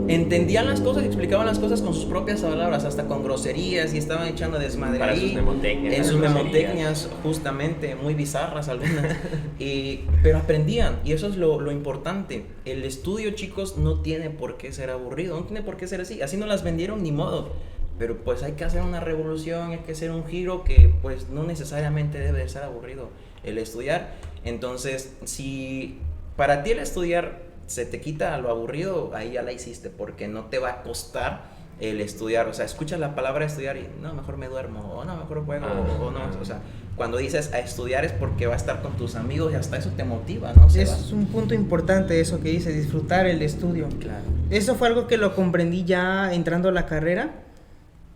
entendían las cosas y explicaban las cosas con sus propias palabras, hasta con groserías, y estaban echando desmadre para ahí. En sus memotecnias, justamente, muy bizarras algunas. Pero aprendían, y eso es lo importante. El estudio, chicos, no tiene por qué ser aburrido, no tiene por qué ser así. Así no las vendieron, ni modo. pero pues hay que hacer una revolución, hay que hacer un giro que pues no necesariamente debe de ser aburrido el estudiar. Entonces, si para ti el estudiar se te quita lo aburrido, ahí ya la hiciste, porque no te va a costar el estudiar. O sea, escuchas la palabra estudiar y no, mejor me duermo, o no, mejor juego, o no. O sea, cuando dices a estudiar es porque va a estar con tus amigos y hasta eso te motiva, ¿no? Es un punto importante eso que dice, disfrutar el estudio. Claro. Eso fue algo que lo comprendí ya entrando a la carrera,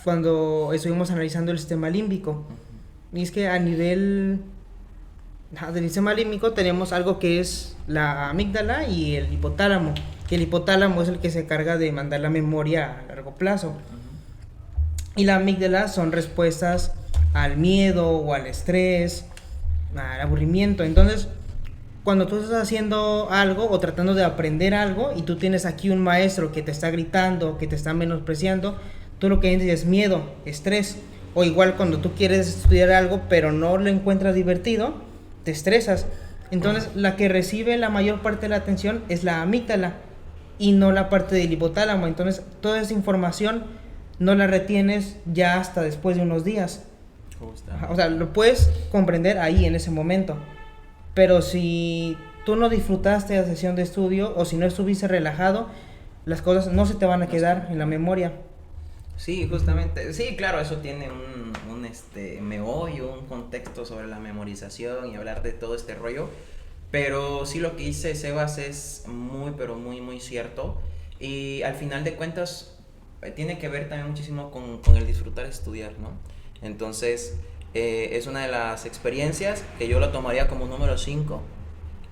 cuando estuvimos analizando el sistema límbico. Y es que a nivel del sistema límbico tenemos algo que es la amígdala y el hipotálamo, que el hipotálamo es el que se encarga de mandar la memoria a largo plazo. Y la amígdala son respuestas al miedo o al estrés, al aburrimiento. Entonces, cuando tú estás haciendo algo o tratando de aprender algo y tú tienes aquí un maestro que te está gritando, que te está menospreciando, tú lo que sientes es miedo, estrés. O igual cuando tú quieres estudiar algo pero no lo encuentras divertido, te estresas. Entonces, la que recibe la mayor parte de la atención es la amígdala y no la parte del hipotálamo. Entonces, toda esa información no la retienes ya hasta después de unos días. O sea, lo puedes comprender ahí en ese momento. Pero si tú no disfrutaste la sesión de estudio o si no estuviste relajado, las cosas no se te van a quedar en la memoria. Sí, justamente. Sí, claro, eso tiene un meollo, un contexto sobre la memorización y hablar de todo este rollo. Pero sí, lo que dice Sebas es muy, pero muy, muy cierto. Y al final de cuentas, tiene que ver también muchísimo con el disfrutar estudiar, ¿no? Entonces, es una de las experiencias que yo lo tomaría como número 5,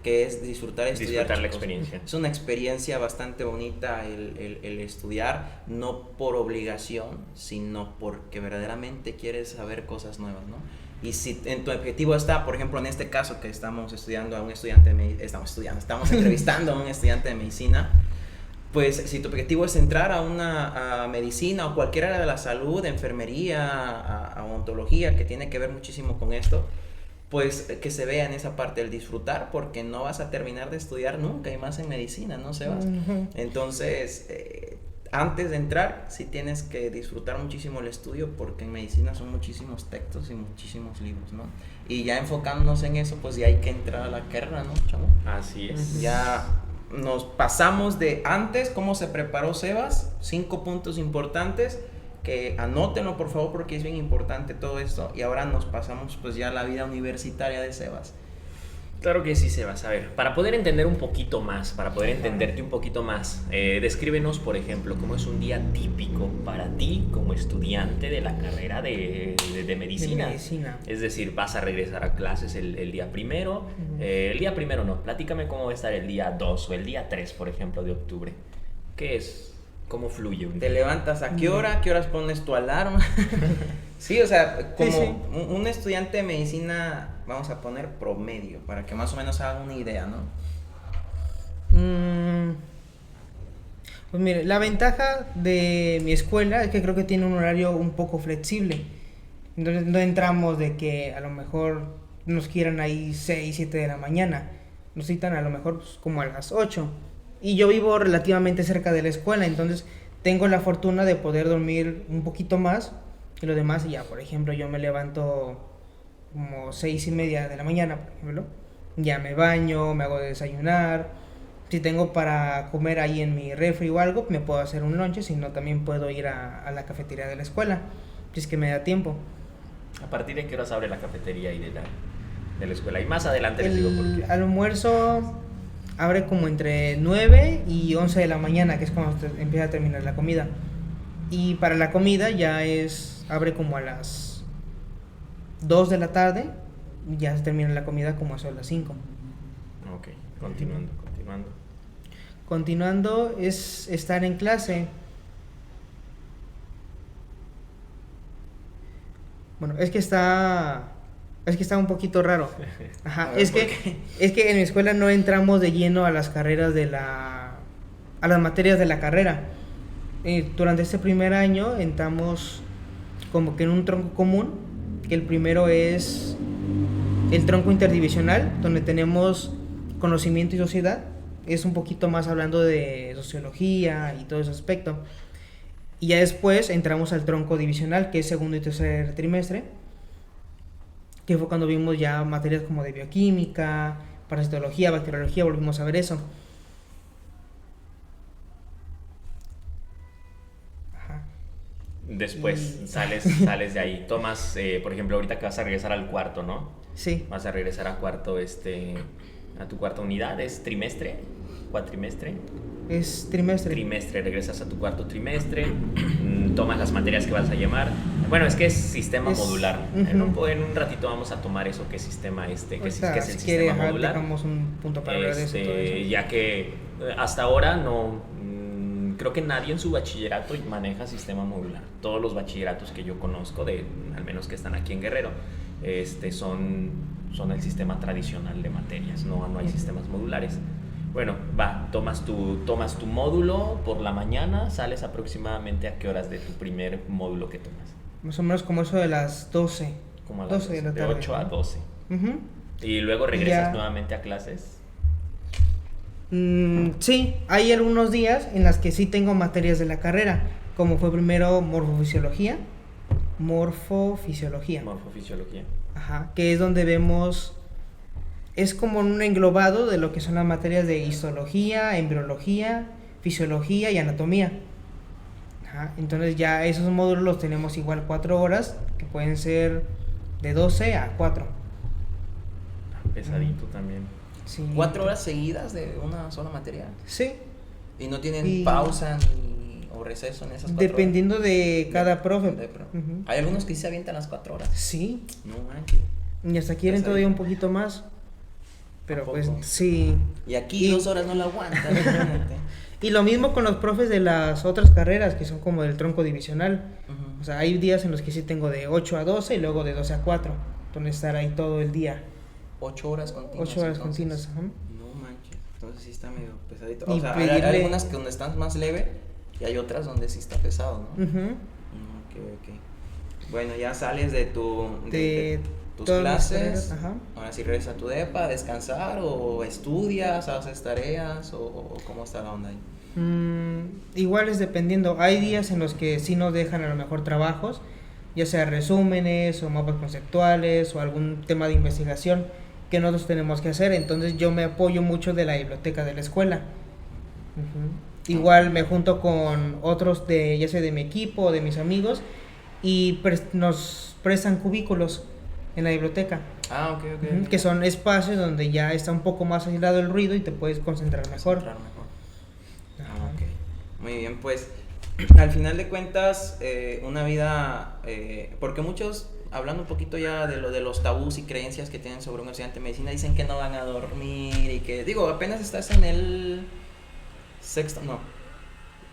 que es disfrutar estudiar. Disfrutar la experiencia. Es una experiencia bastante bonita el estudiar, no por obligación, sino porque verdaderamente quieres saber cosas nuevas, ¿no? Y si en tu objetivo está, por ejemplo, en este caso que estamos estudiando a un estudiante estamos entrevistando a un estudiante de medicina, pues si tu objetivo es entrar a medicina o cualquier área de la salud, enfermería, a odontología, que tiene que ver muchísimo con esto, pues que se vea en esa parte el disfrutar, porque no vas a terminar de estudiar nunca, y más en medicina, ¿no, Sebas? Entonces, antes de entrar, sí tienes que disfrutar muchísimo el estudio, porque en medicina son muchísimos textos y muchísimos libros, ¿no? Y ya enfocándonos en eso, pues ya hay que entrar a la carrera, ¿no, chamo? Así es. Ya nos pasamos de antes, cómo se preparó Sebas, 5 puntos importantes, que anótenlo por favor porque es bien importante todo esto, y ahora nos pasamos pues ya a la vida universitaria de Sebas. Claro que sí, Sebas. A ver, para poder entender un poquito más, para poder entenderte un poquito más, descríbenos, por ejemplo, cómo es un día típico para ti como estudiante de la carrera de medicina. De medicina. Es decir, vas a regresar a clases el día primero. El día primero no, platícame cómo va a estar el día 2 o el día 3, por ejemplo, de octubre. ¿Qué es? ¿Cómo fluye un día? ¿Te levantas a qué hora? ¿Qué horas pones tu alarma? Sí, o sea, como sí. Un estudiante de medicina, vamos a poner promedio, para que más o menos hagan una idea, ¿no? Pues mire, la ventaja de mi escuela es que creo que tiene un horario un poco flexible. Entonces no entramos de que a lo mejor nos quieran ahí 6, 7 de la mañana. Nos citan a lo mejor pues, como a las 8. Y yo vivo relativamente cerca de la escuela, entonces tengo la fortuna de poder dormir un poquito más que lo demás. Y ya, por ejemplo, yo me levanto como 6:30 de la mañana, por ejemplo. Ya me baño, me hago desayunar. Si tengo para comer ahí en mi refri o algo, me puedo hacer un lunch, si no también puedo ir a la cafetería de la escuela, si es que me da tiempo. ¿A partir de qué horas abre la cafetería ahí de la escuela? Y más adelante les digo por qué. El almuerzo abre como entre 9 y 11 de la mañana, que es cuando empieza a terminar la comida. Y para la comida ya abre como a las 2 de la tarde, y ya se termina la comida como a las 5. Ok, continuando. Continuando es estar en clase. Bueno, es que está un poquito raro. Ajá, es que en mi escuela no entramos de lleno a las carreras a las materias de la carrera. Durante este primer año entramos como que en un tronco común, que el primero es el tronco interdivisional, donde tenemos conocimiento y sociedad. Es un poquito más hablando de sociología y todo ese aspecto. Y ya después entramos al tronco divisional, que es segundo y tercer trimestre, que fue cuando vimos ya materias como de bioquímica, parasitología, bacteriología, volvimos a ver eso. Ajá. Después sales de ahí. Tomas, por ejemplo, ahorita que vas a regresar al cuarto, ¿no? Sí. Vas a regresar a cuarto, a tu cuarta unidad. ¿Es trimestre? ¿Cuatrimestre? Es trimestre. Trimestre, regresas a tu cuarto trimestre, tomas las materias que vas a llamar. Bueno, es que es sistema modular. En un ratito vamos a tomar eso, qué sistema qué es el sistema modular. Dejamos un punto para hablar de eso, todo eso. Ya que hasta ahora no, creo que nadie en su bachillerato maneja sistema modular. Todos los bachilleratos que yo conozco, al menos que están aquí en Guerrero, son el sistema tradicional de materias, no hay sistemas modulares. Bueno, tomas tu módulo por la mañana, sales aproximadamente a qué horas de tu primer módulo que tomas. Más o menos como eso de las 12. Como a las 12 de la tarde. De 8 a 12. Uh-huh. ¿Y luego regresas nuevamente a clases? Sí, hay algunos días en las que sí tengo materias de la carrera, como fue primero morfofisiología. Ajá, que es donde vemos... Es como un englobado de lo que son las materias de histología, embriología, fisiología y anatomía. Ajá, entonces ya esos módulos los tenemos igual 4 horas, que pueden ser de 12 a 4. Pesadito también. Sí. 4 horas seguidas de una sola materia. Sí. ¿Y no tienen pausa o receso en esas 4 dependiendo horas? De cada profe. Uh-huh. Hay algunos que sí se avientan las 4 horas. Sí. No manches. Y hasta quieren todavía un poquito más. Pero pues sí. Y aquí 2 horas no la aguantan. Y lo mismo con los profes de las otras carreras que son como del tronco divisional. Uh-huh. O sea, hay días en los que sí tengo de 8 a 12 y luego de 12 a 4. Entonces estar ahí todo el día. 8 horas continuas. 8 horas continuas. No manches. Entonces sí está medio pesadito. O sea, hay algunas que donde están más leve y hay otras donde sí está pesado, ¿no? Uh-huh. Ok. Bueno, ya sales de tus clases, ahora sí regresas a tu depa a descansar o estudias, haces tareas o cómo está la onda ahí. Igual es dependiendo, hay días en los que sí nos dejan a lo mejor trabajos, ya sea resúmenes o mapas conceptuales o algún tema de investigación que nosotros tenemos que hacer, entonces yo me apoyo mucho de la biblioteca de la escuela. Uh-huh. Igual me junto con otros ya sea de mi equipo o de mis amigos y nos prestan cubículos en la biblioteca. Ok. Que son espacios donde ya está un poco más aislado el ruido y te puedes concentrar mejor. Okay. Muy bien, pues al final de cuentas una vida, porque muchos, hablando un poquito ya de los tabús y creencias que tienen sobre un estudiante de medicina, dicen que no van a dormir y que, apenas estás en el sexto, no.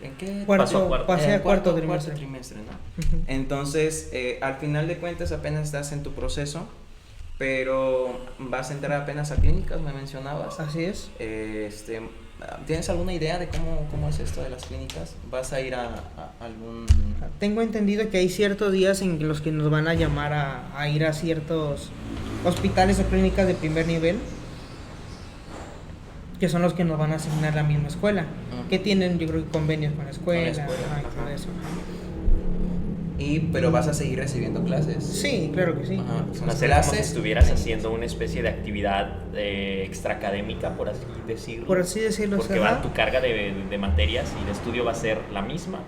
¿En qué? Pasé a cuarto trimestre, ¿no? Uh-huh. Entonces, al final de cuentas apenas estás en tu proceso, pero vas a entrar apenas a clínicas, me mencionabas. Así es. ¿Tienes alguna idea de cómo es esto de las clínicas? ¿Vas a ir a algún...? Tengo entendido que hay ciertos días en los que nos van a llamar a ir a ciertos hospitales o clínicas de primer nivel, que son los que nos van a asignar la misma escuela, que tienen, yo creo, convenios con la escuela. Y todo eso. Pero vas a seguir recibiendo clases. Sí, claro que sí. Como si estuvieras haciendo una especie de actividad extraacadémica, por así decirlo. Porque tu carga de materias y de estudio va a ser la misma,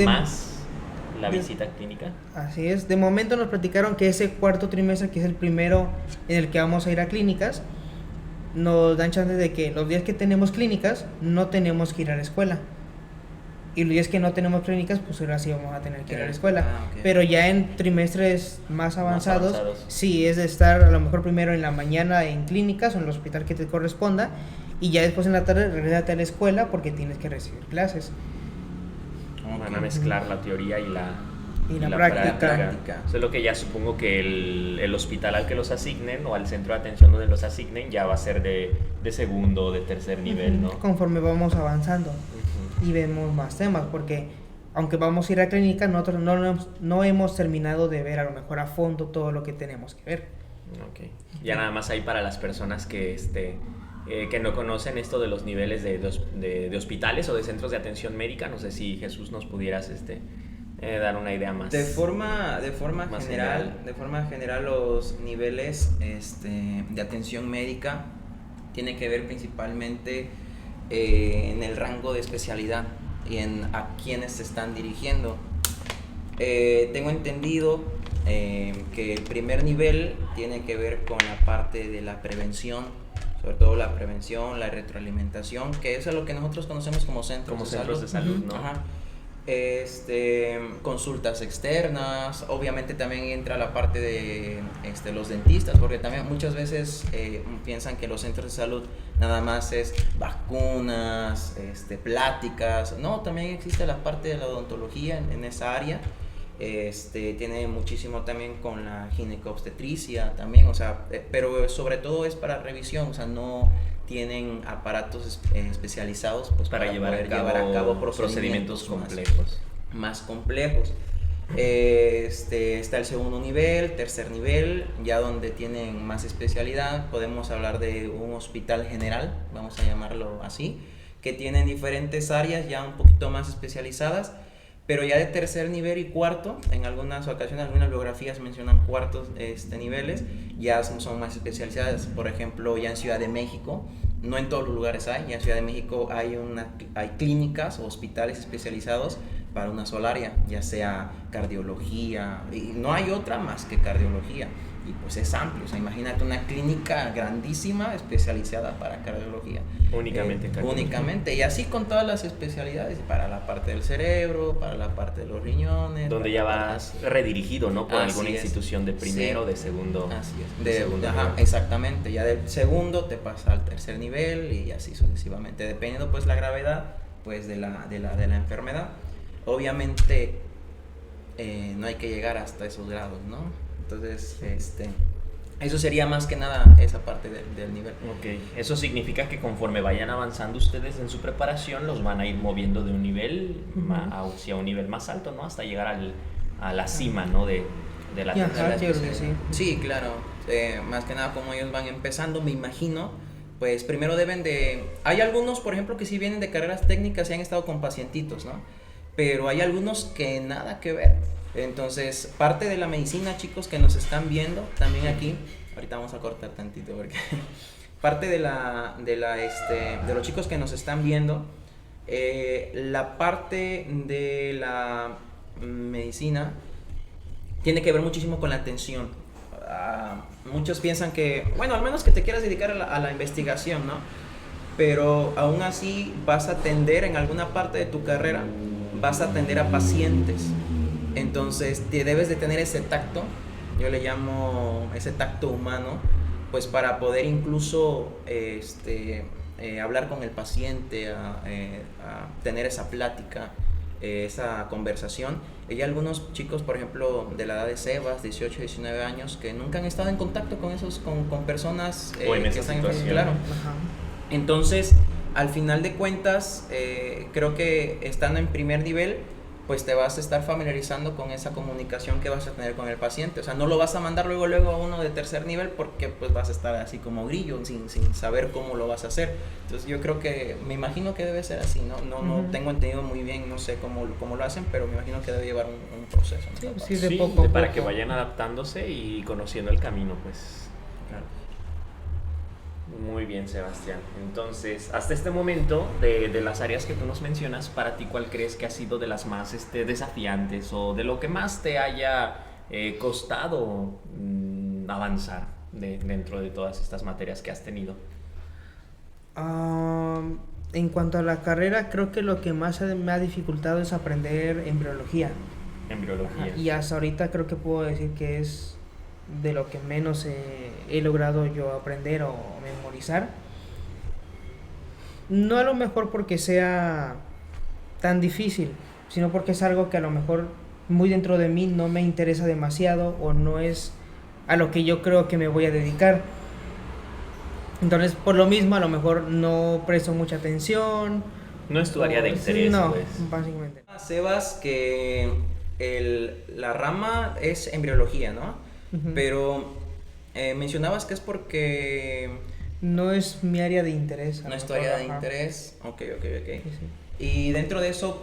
más la visita clínica. Así es. De momento nos platicaron que ese cuarto trimestre, que es el primero en el que vamos a ir a clínicas, nos dan chance de que los días que tenemos clínicas no tenemos que ir a la escuela, y los días que no tenemos clínicas pues ahora sí vamos a tener que ir a la escuela. Pero ya en trimestres más avanzados sí es de estar a lo mejor primero en la mañana en clínicas o en el hospital que te corresponda y ya después en la tarde regresate a la escuela porque tienes que recibir clases. Van a mezclar la teoría y la práctica. Eso es lo que ya supongo que el hospital al que los asignen o al centro de atención donde los asignen ya va a ser de segundo o de tercer nivel, ¿no? Conforme vamos avanzando y vemos más temas, porque aunque vamos a ir a clínica, nosotros no hemos terminado de ver a lo mejor a fondo todo lo que tenemos que ver. Ya nada más ahí para las personas que que no conocen esto de los niveles de hospitales o de centros de atención médica. No sé si Jesús nos pudieras dar una idea más. De forma general, los niveles de atención médica tienen que ver principalmente en el rango de especialidad y en a quiénes se están dirigiendo. Tengo entendido que el primer nivel tiene que ver con la parte de la prevención, sobre todo la prevención, la retroalimentación, que eso es lo que nosotros conocemos como centros de salud, ¿no? Ajá. Consultas externas, obviamente también entra la parte de los dentistas, porque también muchas veces piensan que los centros de salud nada más es vacunas, pláticas. No, también existe la parte de la odontología en esa área. Tiene muchísimo también con la ginecobstetricia también, o sea, pero sobre todo es para revisión, o sea, no tienen aparatos especializados pues, para llevar a cabo procedimientos complejos. Más complejos. Está el segundo nivel, tercer nivel, ya donde tienen más especialidad. Podemos hablar de un hospital general, vamos a llamarlo así, que tienen diferentes áreas ya un poquito más especializadas. Pero ya de tercer nivel y cuarto, en algunas ocasiones, algunas biografías mencionan cuartos niveles, ya son más especializadas. Por ejemplo, ya en Ciudad de México, no en todos los lugares hay, ya en Ciudad de México hay clínicas o hospitales especializados para una sola área, ya sea cardiología, y no hay otra más que cardiología. Y pues es amplio, o sea, imagínate una clínica grandísima especializada para cardiología. Únicamente cardiología. Únicamente, y así con todas las especialidades, para la parte del cerebro, para la parte de los riñones. Donde ya vas redirigido, ¿no? Por alguna institución de primero, sí, de segundo. Así es, exactamente, ya del segundo te pasa al tercer nivel y así sucesivamente, dependiendo pues la gravedad pues de la enfermedad. Obviamente no hay que llegar hasta esos grados, ¿no? Entonces, eso sería más que nada esa parte del nivel. Ok, eso significa que conforme vayan avanzando ustedes en su preparación, los van a ir moviendo de un nivel hacia un nivel más alto, ¿no? Hasta llegar a la cima, ¿no? De la atención. Sí, claro. Más que nada, como ellos van empezando, me imagino, pues primero deben de... Hay algunos, por ejemplo, que sí vienen de carreras técnicas y han estado con pacientitos, ¿no? Pero hay algunos que nada que ver. Entonces, parte de la medicina, chicos, que nos están viendo también aquí, ahorita vamos a cortar tantito porque parte de los chicos que nos están viendo, la parte de la medicina tiene que ver muchísimo con la atención. Muchos piensan que, bueno, al menos que te quieras dedicar a la investigación, ¿no? Pero aún así vas a atender en alguna parte de tu carrera, vas a atender a pacientes. Entonces te debes de tener ese tacto, yo le llamo ese tacto humano, pues para poder incluso hablar con el paciente, a tener esa plática, esa conversación. Hay algunos chicos, por ejemplo, de la edad de Sebas, 18, 19 años, que nunca han estado en contacto con personas que están enfermas, claro. Ajá. Entonces, al final de cuentas, creo que estando en primer nivel, pues te vas a estar familiarizando con esa comunicación que vas a tener con el paciente. O sea, no lo vas a mandar luego a uno de tercer nivel porque pues vas a estar así como grillo, sin saber cómo lo vas a hacer. Entonces yo creo que, me imagino que debe ser así, no tengo entendido muy bien, no sé cómo lo hacen, pero me imagino que debe llevar un proceso, ¿no? Sí, de poco. Para que vayan adaptándose y conociendo el camino, pues. Claro. Muy bien, Sebastián. Entonces, hasta este momento, de las áreas que tú nos mencionas, para ti, ¿cuál crees que ha sido de las más desafiantes o de lo que más te haya costado avanzar dentro de todas estas materias que has tenido? En cuanto a la carrera, creo que lo que más me ha dificultado es aprender embriología. Embriología. Y hasta ahorita creo que puedo decir que es de lo que menos he logrado yo aprender o memorizar. No a lo mejor porque sea tan difícil, sino porque es algo que a lo mejor muy dentro de mí no me interesa demasiado o no es a lo que yo creo que me voy a dedicar. Entonces, por lo mismo, a lo mejor no presto mucha atención. No es tu área de interés, no, pues. Básicamente. Sebas, que la rama es embriología, ¿no? Uh-huh. Pero mencionabas que es porque No es mi área de interés. No es tu área de interés. Ok. Sí, sí. Y dentro de eso,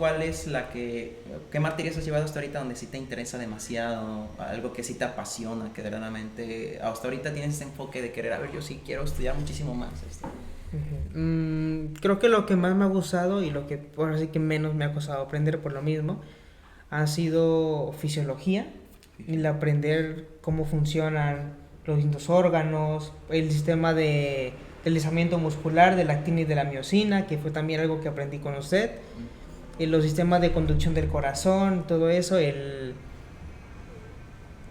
¿qué materias has llevado hasta ahorita donde sí te interesa demasiado? Algo que sí te apasiona, que verdaderamente hasta ahorita tienes ese enfoque de querer, a ver, yo sí quiero estudiar muchísimo más esto. Creo que lo que más me ha gustado y lo que por así que menos me ha costado aprender por lo mismo ha sido fisiología, el aprender cómo funcionan los distintos órganos, el sistema de deslizamiento muscular de la actina y de la miosina, que fue también algo que aprendí con usted, los sistemas de conducción del corazón, todo eso,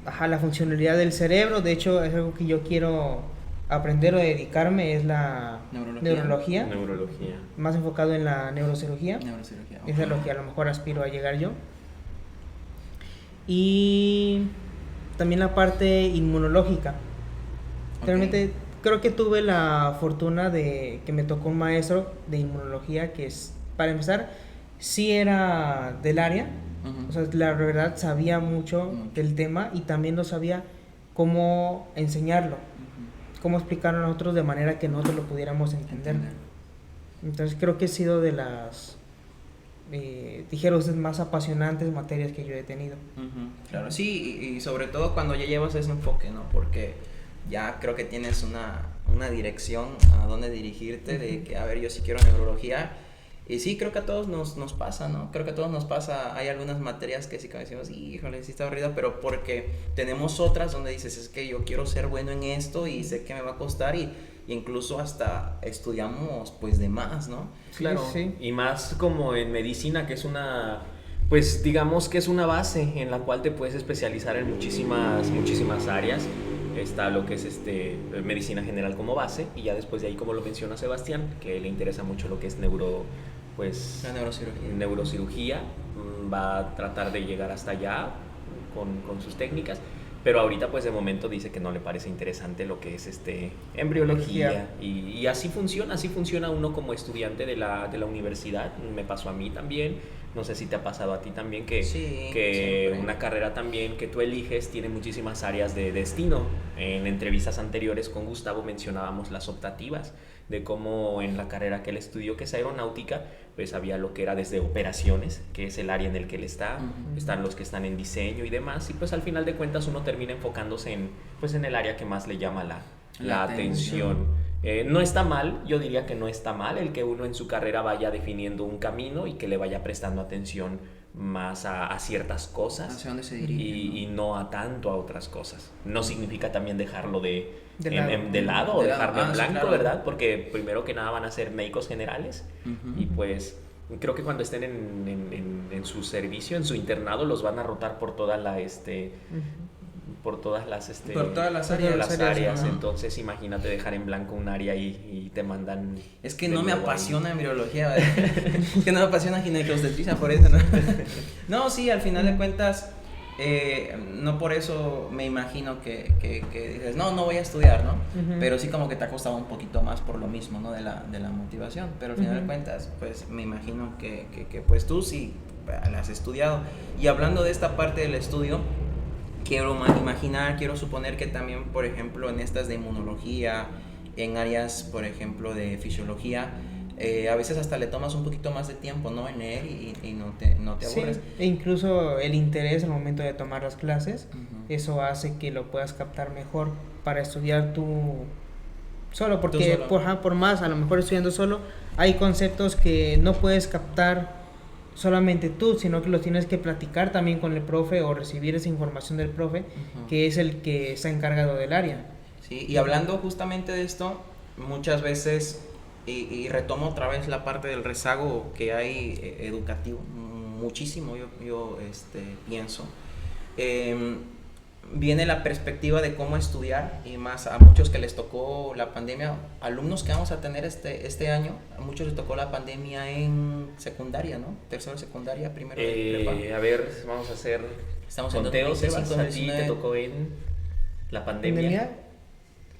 la funcionalidad del cerebro. De hecho es algo que yo quiero aprender o dedicarme, es la neurología, más enfocado en la neurocirugía. Okay. Es a lo que a lo mejor aspiro a llegar yo. Y también la parte inmunológica. Realmente creo que tuve la fortuna de que me tocó un maestro de inmunología que es, para empezar, sí era del área. O sea, la verdad sabía mucho del tema y también no sabía cómo enseñarlo, cómo explicarlo a nosotros de manera que nosotros lo pudiéramos entender. Entonces creo que ha sido de las, dijeron ustedes, más apasionantes materias que yo he tenido. Claro, sí, y sobre todo cuando ya llevas ese enfoque, ¿no? Porque ya creo que tienes una dirección a dónde dirigirte, de que, a ver, yo sí quiero neurología. Y sí, creo que a todos nos pasa, ¿no? Creo que a todos nos pasa. Hay algunas materias que sí que decimos, híjole, sí está aburrida, pero porque tenemos otras donde dices, es que yo quiero ser bueno en esto y sé que me va a costar, y incluso hasta estudiamos pues de más, ¿no? Claro, sí. Y más como en medicina, que es una, pues digamos que es una base en la cual te puedes especializar en muchísimas áreas. Está lo que es medicina general como base, y ya después de ahí, como lo menciona Sebastián, que le interesa mucho lo que es la neurocirugía, va a tratar de llegar hasta allá con sus técnicas, pero ahorita pues de momento dice que no le parece interesante lo que es embriología, y así funciona uno como estudiante de la universidad. Me pasó a mí también. No sé si te ha pasado a ti también, que una carrera también que tú eliges tiene muchísimas áreas de destino. En entrevistas anteriores con Gustavo mencionábamos las optativas, de cómo en la carrera que él estudió, que es aeronáutica, pues había lo que era desde operaciones, que es el área en el que él está, están los que están en diseño y demás, y pues al final de cuentas uno termina enfocándose en el área que más le llama la atención. No está mal, yo diría que no está mal el que uno en su carrera vaya definiendo un camino y que le vaya prestando atención más a ciertas cosas, hacia dónde se dirige, y no a tanto a otras cosas. No significa también dejarlo de lado o dejarlo en blanco, claro. ¿Verdad? Porque primero que nada van a ser médicos generales, y pues creo que cuando estén en su servicio, en su internado, los van a rotar por toda la por todas las áreas. Entonces imagínate dejar en blanco un área y te mandan. Es que no me apasiona embriología, es que no me apasiona ginecobstetricia, por eso, ¿no? No, sí, al final de cuentas, no por eso me imagino que dices, no voy a estudiar, ¿no? Pero sí como que te ha costado un poquito más por lo mismo, ¿no? De la motivación, pero al final de cuentas, pues me imagino que pues tú sí la has estudiado. Y hablando de esta parte del estudio, quiero suponer que también, por ejemplo, en estas de inmunología, en áreas, por ejemplo, de fisiología, a veces hasta le tomas un poquito más de tiempo, ¿no? En leer y no te aburres. Sí, e incluso el interés al momento de tomar las clases, eso hace que lo puedas captar mejor para estudiar tú solo, porque por más, a lo mejor estudiando solo, hay conceptos que no puedes captar solamente tú, sino que lo tienes que platicar también con el profe o recibir esa información del profe, que es el que está encargado del área. Sí, y hablando justamente de esto, muchas veces, y retomo otra vez la parte del rezago que hay educativo, muchísimo yo pienso, viene la perspectiva de cómo estudiar, y más a muchos que les tocó la pandemia, alumnos que vamos a tener este año, a muchos les tocó la pandemia en secundaria, ¿no? Tercero de secundaria, primero de prepa. A ver, vamos a hacer conteos. ¿A ti te tocó en la pandemia?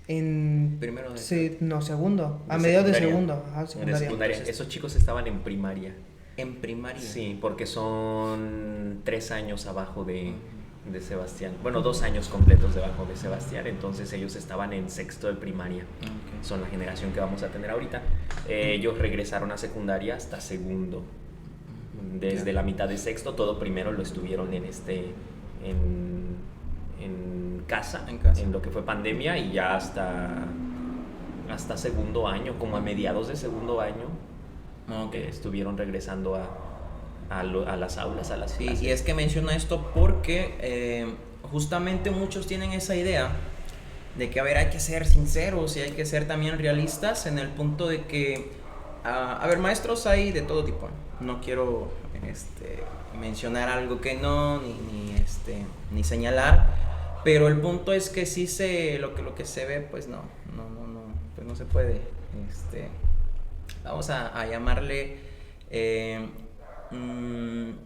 Primero de segundo, a mediados de segundo. Secundaria. Esos chicos estaban en primaria. ¿En primaria? Sí, porque son 3 años abajo de de Sebastián. Bueno, 2 años completos debajo de Sebastián, entonces ellos estaban en sexto de primaria. Okay. Son la generación que vamos a tener ahorita. Ellos regresaron a secundaria hasta segundo. Desde la mitad de sexto, todo primero lo estuvieron en casa, en lo que fue pandemia, y ya hasta segundo año, como a mediados de segundo año, que estuvieron regresando a las aulas, a las clases. Y es que menciono esto porque justamente muchos tienen esa idea de que, a ver, hay que ser sinceros y hay que ser también realistas en el punto de que, a ver, maestros hay de todo tipo. No quiero mencionar algo que no, ni señalar, pero el punto es que sí lo que se ve, pues no se puede, vamos a llamarle,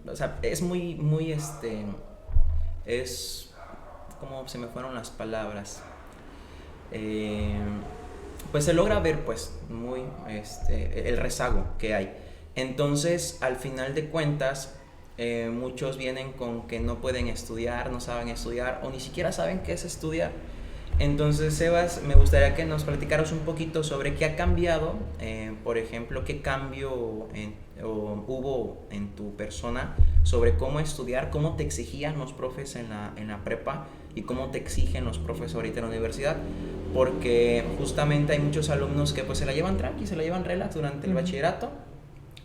o sea, es muy, es como se me fueron las palabras, pues se logra ver, pues, muy, el rezago que hay. Entonces, al final de cuentas, muchos vienen con que no pueden estudiar, no saben estudiar, o ni siquiera saben qué es estudiar. Entonces, Sebas, me gustaría que nos platicaras un poquito sobre qué ha cambiado, por ejemplo, qué cambio hubo en tu persona sobre cómo estudiar, cómo te exigían los profes en la prepa y cómo te exigen los profes ahorita en la universidad, porque justamente hay muchos alumnos que pues se la llevan tranqui, se la llevan relax durante el bachillerato,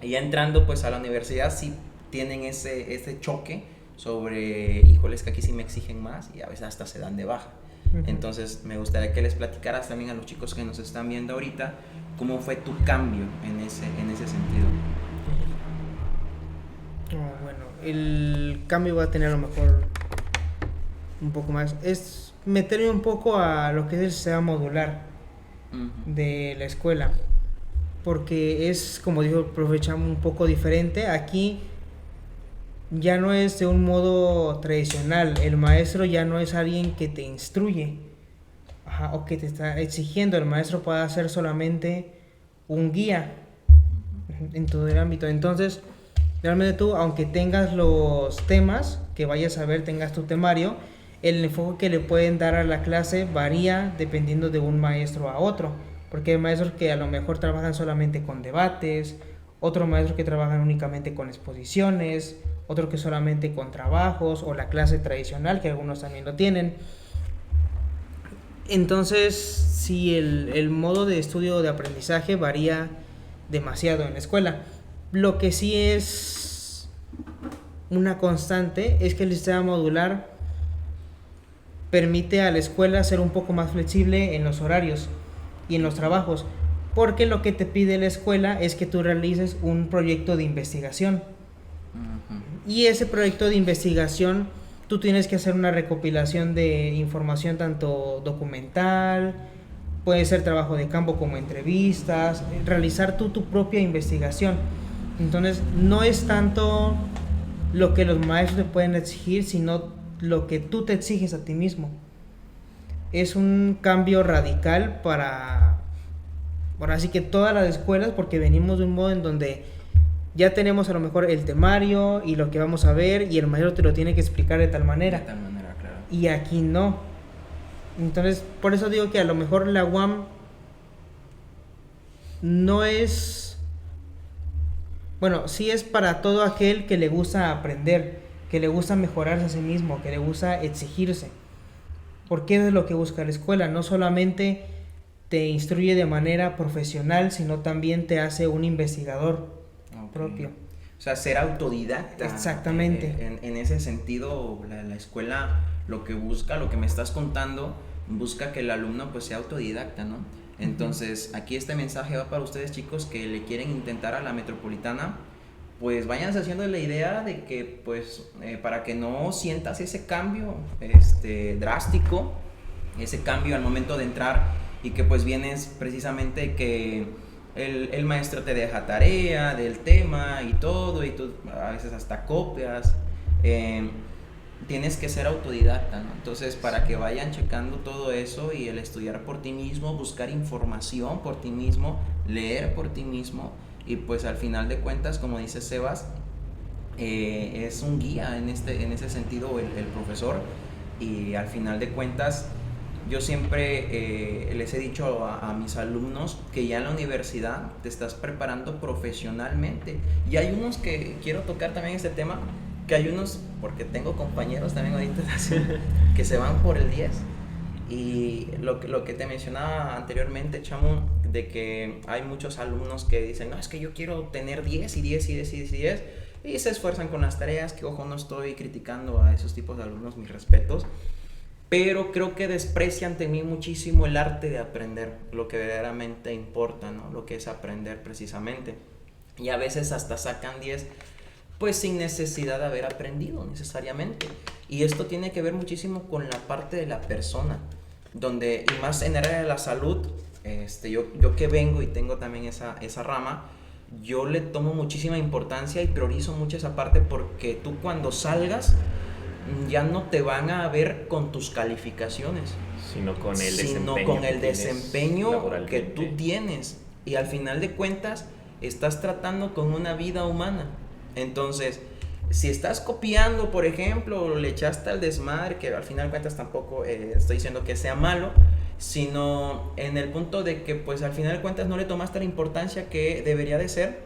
y ya entrando pues a la universidad sí tienen ese choque sobre, híjoles, que aquí sí me exigen más, y a veces hasta se dan de baja. Entonces me gustaría que les platicaras también a los chicos que nos están viendo ahorita cómo fue tu cambio en ese sentido. Bueno, el cambio va a tener a lo mejor un poco más, es meterme un poco a lo que es el sistema modular de la escuela, porque es, como dijo el profe Cham, un poco diferente. Aquí ya no es de un modo tradicional, el maestro ya no es alguien que te instruye o que te está exigiendo. El maestro puede ser solamente un guía en todo el ámbito. Entonces, realmente tú, aunque tengas los temas que vayas a ver, tengas tu temario, el enfoque que le pueden dar a la clase varía dependiendo de un maestro a otro, porque hay maestros que a lo mejor trabajan solamente con debates, otros maestros que trabajan únicamente con exposiciones, otros que solamente con trabajos, o la clase tradicional, que algunos también lo tienen. Entonces, sí, el modo de estudio de aprendizaje varía demasiado en la escuela. Lo que sí es una constante es que el sistema modular permite a la escuela ser un poco más flexible en los horarios y en los trabajos, porque lo que te pide la escuela es que tú realices un proyecto de investigación. Y ese proyecto de investigación, tú tienes que hacer una recopilación de información, tanto documental, puede ser trabajo de campo como entrevistas, realizar tú tu propia investigación. Entonces, no es tanto lo que los maestros te pueden exigir, sino lo que tú te exiges a ti mismo. Es un cambio radical para ahora sí que todas las escuelas, porque venimos de un modo en donde ya tenemos a lo mejor el temario y lo que vamos a ver, y el maestro te lo tiene que explicar de tal manera. De tal manera, claro. Y aquí no. Entonces, por eso digo que a lo mejor la UAM no es... Bueno, sí es para todo aquel que le gusta aprender, que le gusta mejorarse a sí mismo, que le gusta exigirse. Porque eso es lo que busca la escuela. No solamente te instruye de manera profesional, sino también te hace un investigador propio. O sea, ser autodidacta. Exactamente. En ese sentido, la escuela lo que busca, lo que me estás contando, busca que el alumno pues sea autodidacta, ¿no? Entonces, aquí este mensaje va para ustedes, chicos, que le quieren intentar a la Metropolitana. Pues váyanse haciendo la idea de que, pues, para que no sientas ese cambio drástico, ese cambio al momento de entrar, y que pues vienes precisamente que el maestro te deja tarea del tema y todo, y tú a veces hasta copias, tienes que ser autodidacta, ¿no? Entonces, para que vayan checando todo eso, y el estudiar por ti mismo, buscar información por ti mismo, leer por ti mismo, y pues al final de cuentas, como dice Sebas, es un guía en ese sentido el profesor, y al final de cuentas yo siempre les he dicho a mis alumnos que ya en la universidad te estás preparando profesionalmente, y hay unos que quiero tocar también este tema, que hay unos, porque tengo compañeros también ahorita así, que se van por el 10. Y lo que te mencionaba anteriormente, Chamo, de que hay muchos alumnos que dicen, no, es que yo quiero tener 10 y 10 y 10 y 10 y 10, y se esfuerzan con las tareas, que ojo, no estoy criticando a esos tipos de alumnos, mis respetos, pero creo que desprecian también muchísimo el arte de aprender, lo que verdaderamente importa, ¿no? Lo que es aprender precisamente. Y a veces hasta sacan 10 pues sin necesidad de haber aprendido necesariamente. Y esto tiene que ver muchísimo con la parte de la persona, donde, y más en el área de la salud, yo que vengo y tengo también esa rama, yo le tomo muchísima importancia y priorizo mucho esa parte, porque tú cuando salgas ya no te van a ver con tus calificaciones, sino con el desempeño que tú laboralmente tienes. Y al final de cuentas estás tratando con una vida humana. Entonces, si estás copiando, por ejemplo, le echaste al desmadre, que al final de cuentas tampoco estoy diciendo que sea malo, sino en el punto de que pues al final de cuentas no le tomaste la importancia que debería de ser,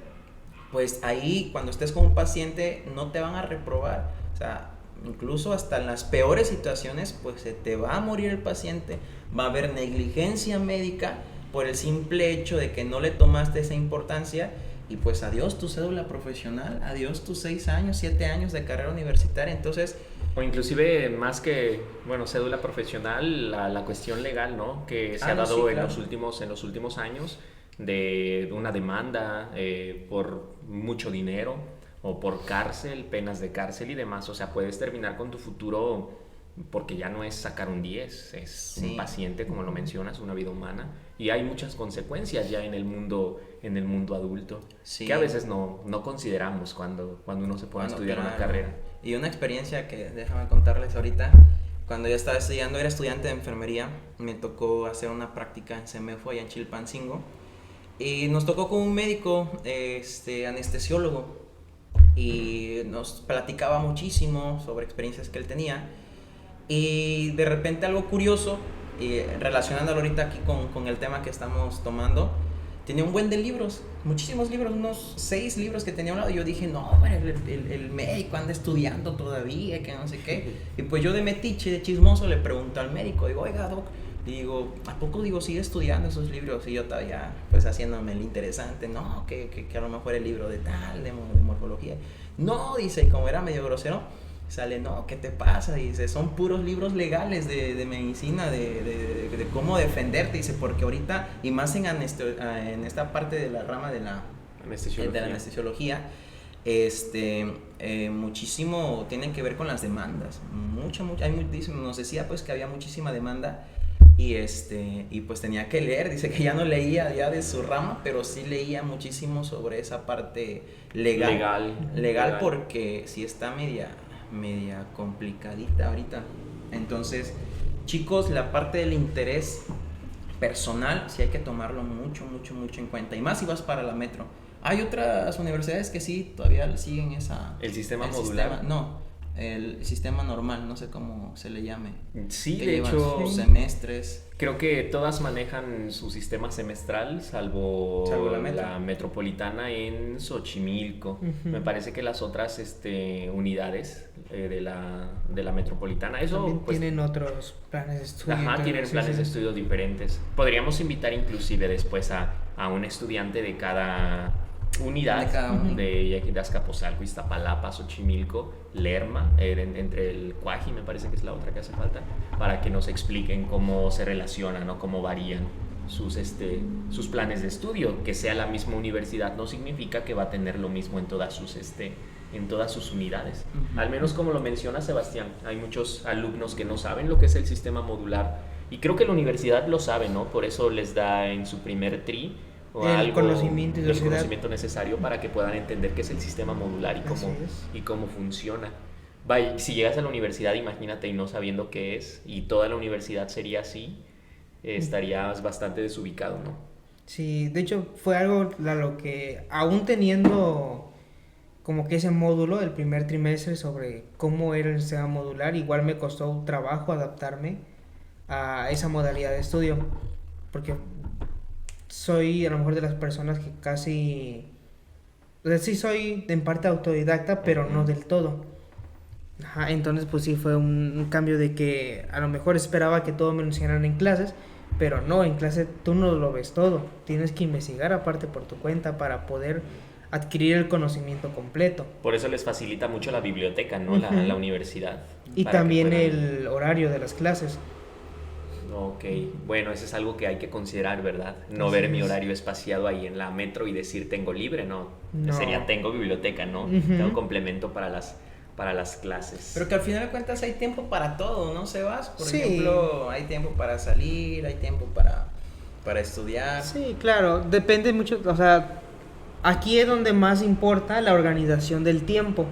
pues ahí cuando estés con un paciente no te van a reprobar. O sea, incluso hasta en las peores situaciones pues se te va a morir el paciente, va a haber negligencia médica por el simple hecho de que no le tomaste esa importancia. Y pues adiós tu cédula profesional, adiós tus 6 años, 7 años de carrera universitaria. Entonces, o inclusive más que, bueno, cédula profesional, la cuestión legal, ¿no? Que se ha dado sí, en claro. en los últimos años, de una demanda por mucho dinero o por cárcel, penas de cárcel y demás. O sea, puedes terminar con tu futuro, porque ya no es sacar un 10, es un paciente, como lo mencionas, una vida humana, y hay muchas consecuencias ya en el mundo adulto, que a veces no consideramos cuando uno se pone a estudiar una carrera. Y una experiencia que déjame contarles ahorita, cuando yo estaba estudiando, era estudiante de enfermería, me tocó hacer una práctica en CEMEFO allá en Chilpancingo, y nos tocó con un médico anestesiólogo, y nos platicaba muchísimo sobre experiencias que él tenía. Y de repente algo curioso, relacionándolo ahorita aquí con el tema que estamos tomando, tenía un buen de libros, muchísimos libros, unos 6 libros que tenía a un lado. Y yo dije, no, el médico anda estudiando todavía, que no sé qué. Y pues yo de metiche, de chismoso, le pregunto al médico, digo, oiga, doc, digo, ¿a poco sigue estudiando esos libros? Y yo todavía pues haciéndome el interesante, no, que a lo mejor el libro de tal, de morfología. No, dice, y como era medio grosero, sale, no, ¿qué te pasa? Dice, son puros libros legales de medicina, de cómo defenderte. Dice, porque ahorita, y más en esta parte de la rama de la anestesiología, muchísimo tiene que ver con las demandas. Nos decía pues que había muchísima demanda, y pues tenía que leer. Dice que ya no leía ya de su rama, pero sí leía muchísimo sobre esa parte legal, porque sí está media complicadita ahorita. Entonces, chicos, la parte del interés personal sí hay que tomarlo mucho en cuenta, y más si vas para la metro. Hay otras universidades que sí todavía siguen el sistema modular. El sistema normal, no sé cómo se le llame. Sí, que de hecho, sus semestres. Creo que todas manejan su sistema semestral, salvo la metropolitana en Xochimilco. Me parece que las otras unidades de la metropolitana, eso también pues, tienen otros planes de estudio. tienen planes de estudio diferentes. Podríamos invitar inclusive después a un estudiante de cada unidad de Azcapotzalco, Iztapalapa, Xochimilco, Lerma, entre el Cuaji, me parece que es la otra que hace falta, para que nos expliquen cómo se relacionan o cómo varían sus planes de estudio. Que sea la misma universidad no significa que va a tener lo mismo en todas sus unidades. Al menos como lo menciona Sebastián, hay muchos alumnos que no saben lo que es el sistema modular, y creo que la universidad lo sabe, ¿no? Por eso les da en su primer tri el conocimiento necesario para que puedan entender qué es el sistema modular y cómo funciona. Si llegas a la universidad, imagínate, y no sabiendo qué es, y toda la universidad sería así, estarías bastante desubicado, ¿no? Sí, de hecho fue algo a lo que, aún teniendo como que ese módulo, el primer trimestre, sobre cómo era el sistema modular. Igual me costó un trabajo adaptarme a esa modalidad de estudio, porque soy a lo mejor de las personas que casi, o sea, sí soy en parte autodidacta, pero no del todo. Ajá, entonces pues sí fue un cambio de que a lo mejor esperaba que todo me lo enseñaran en clases, pero no, en clase tú no lo ves todo, tienes que investigar aparte por tu cuenta para poder adquirir el conocimiento completo. Por eso les facilita mucho la biblioteca, ¿no? La universidad. Y también el horario de las clases. Ok, bueno, eso es algo que hay que considerar, ¿verdad? No ver mi horario espaciado ahí en la metro y decir tengo libre, no. Sería tengo biblioteca, ¿no? Tengo complemento para las clases. Pero que al final de cuentas hay tiempo para todo, ¿no, Sebas? Por Sí. ejemplo, hay tiempo para salir, hay tiempo para estudiar. Sí, claro, depende mucho, o sea, aquí es donde más importa la organización del tiempo.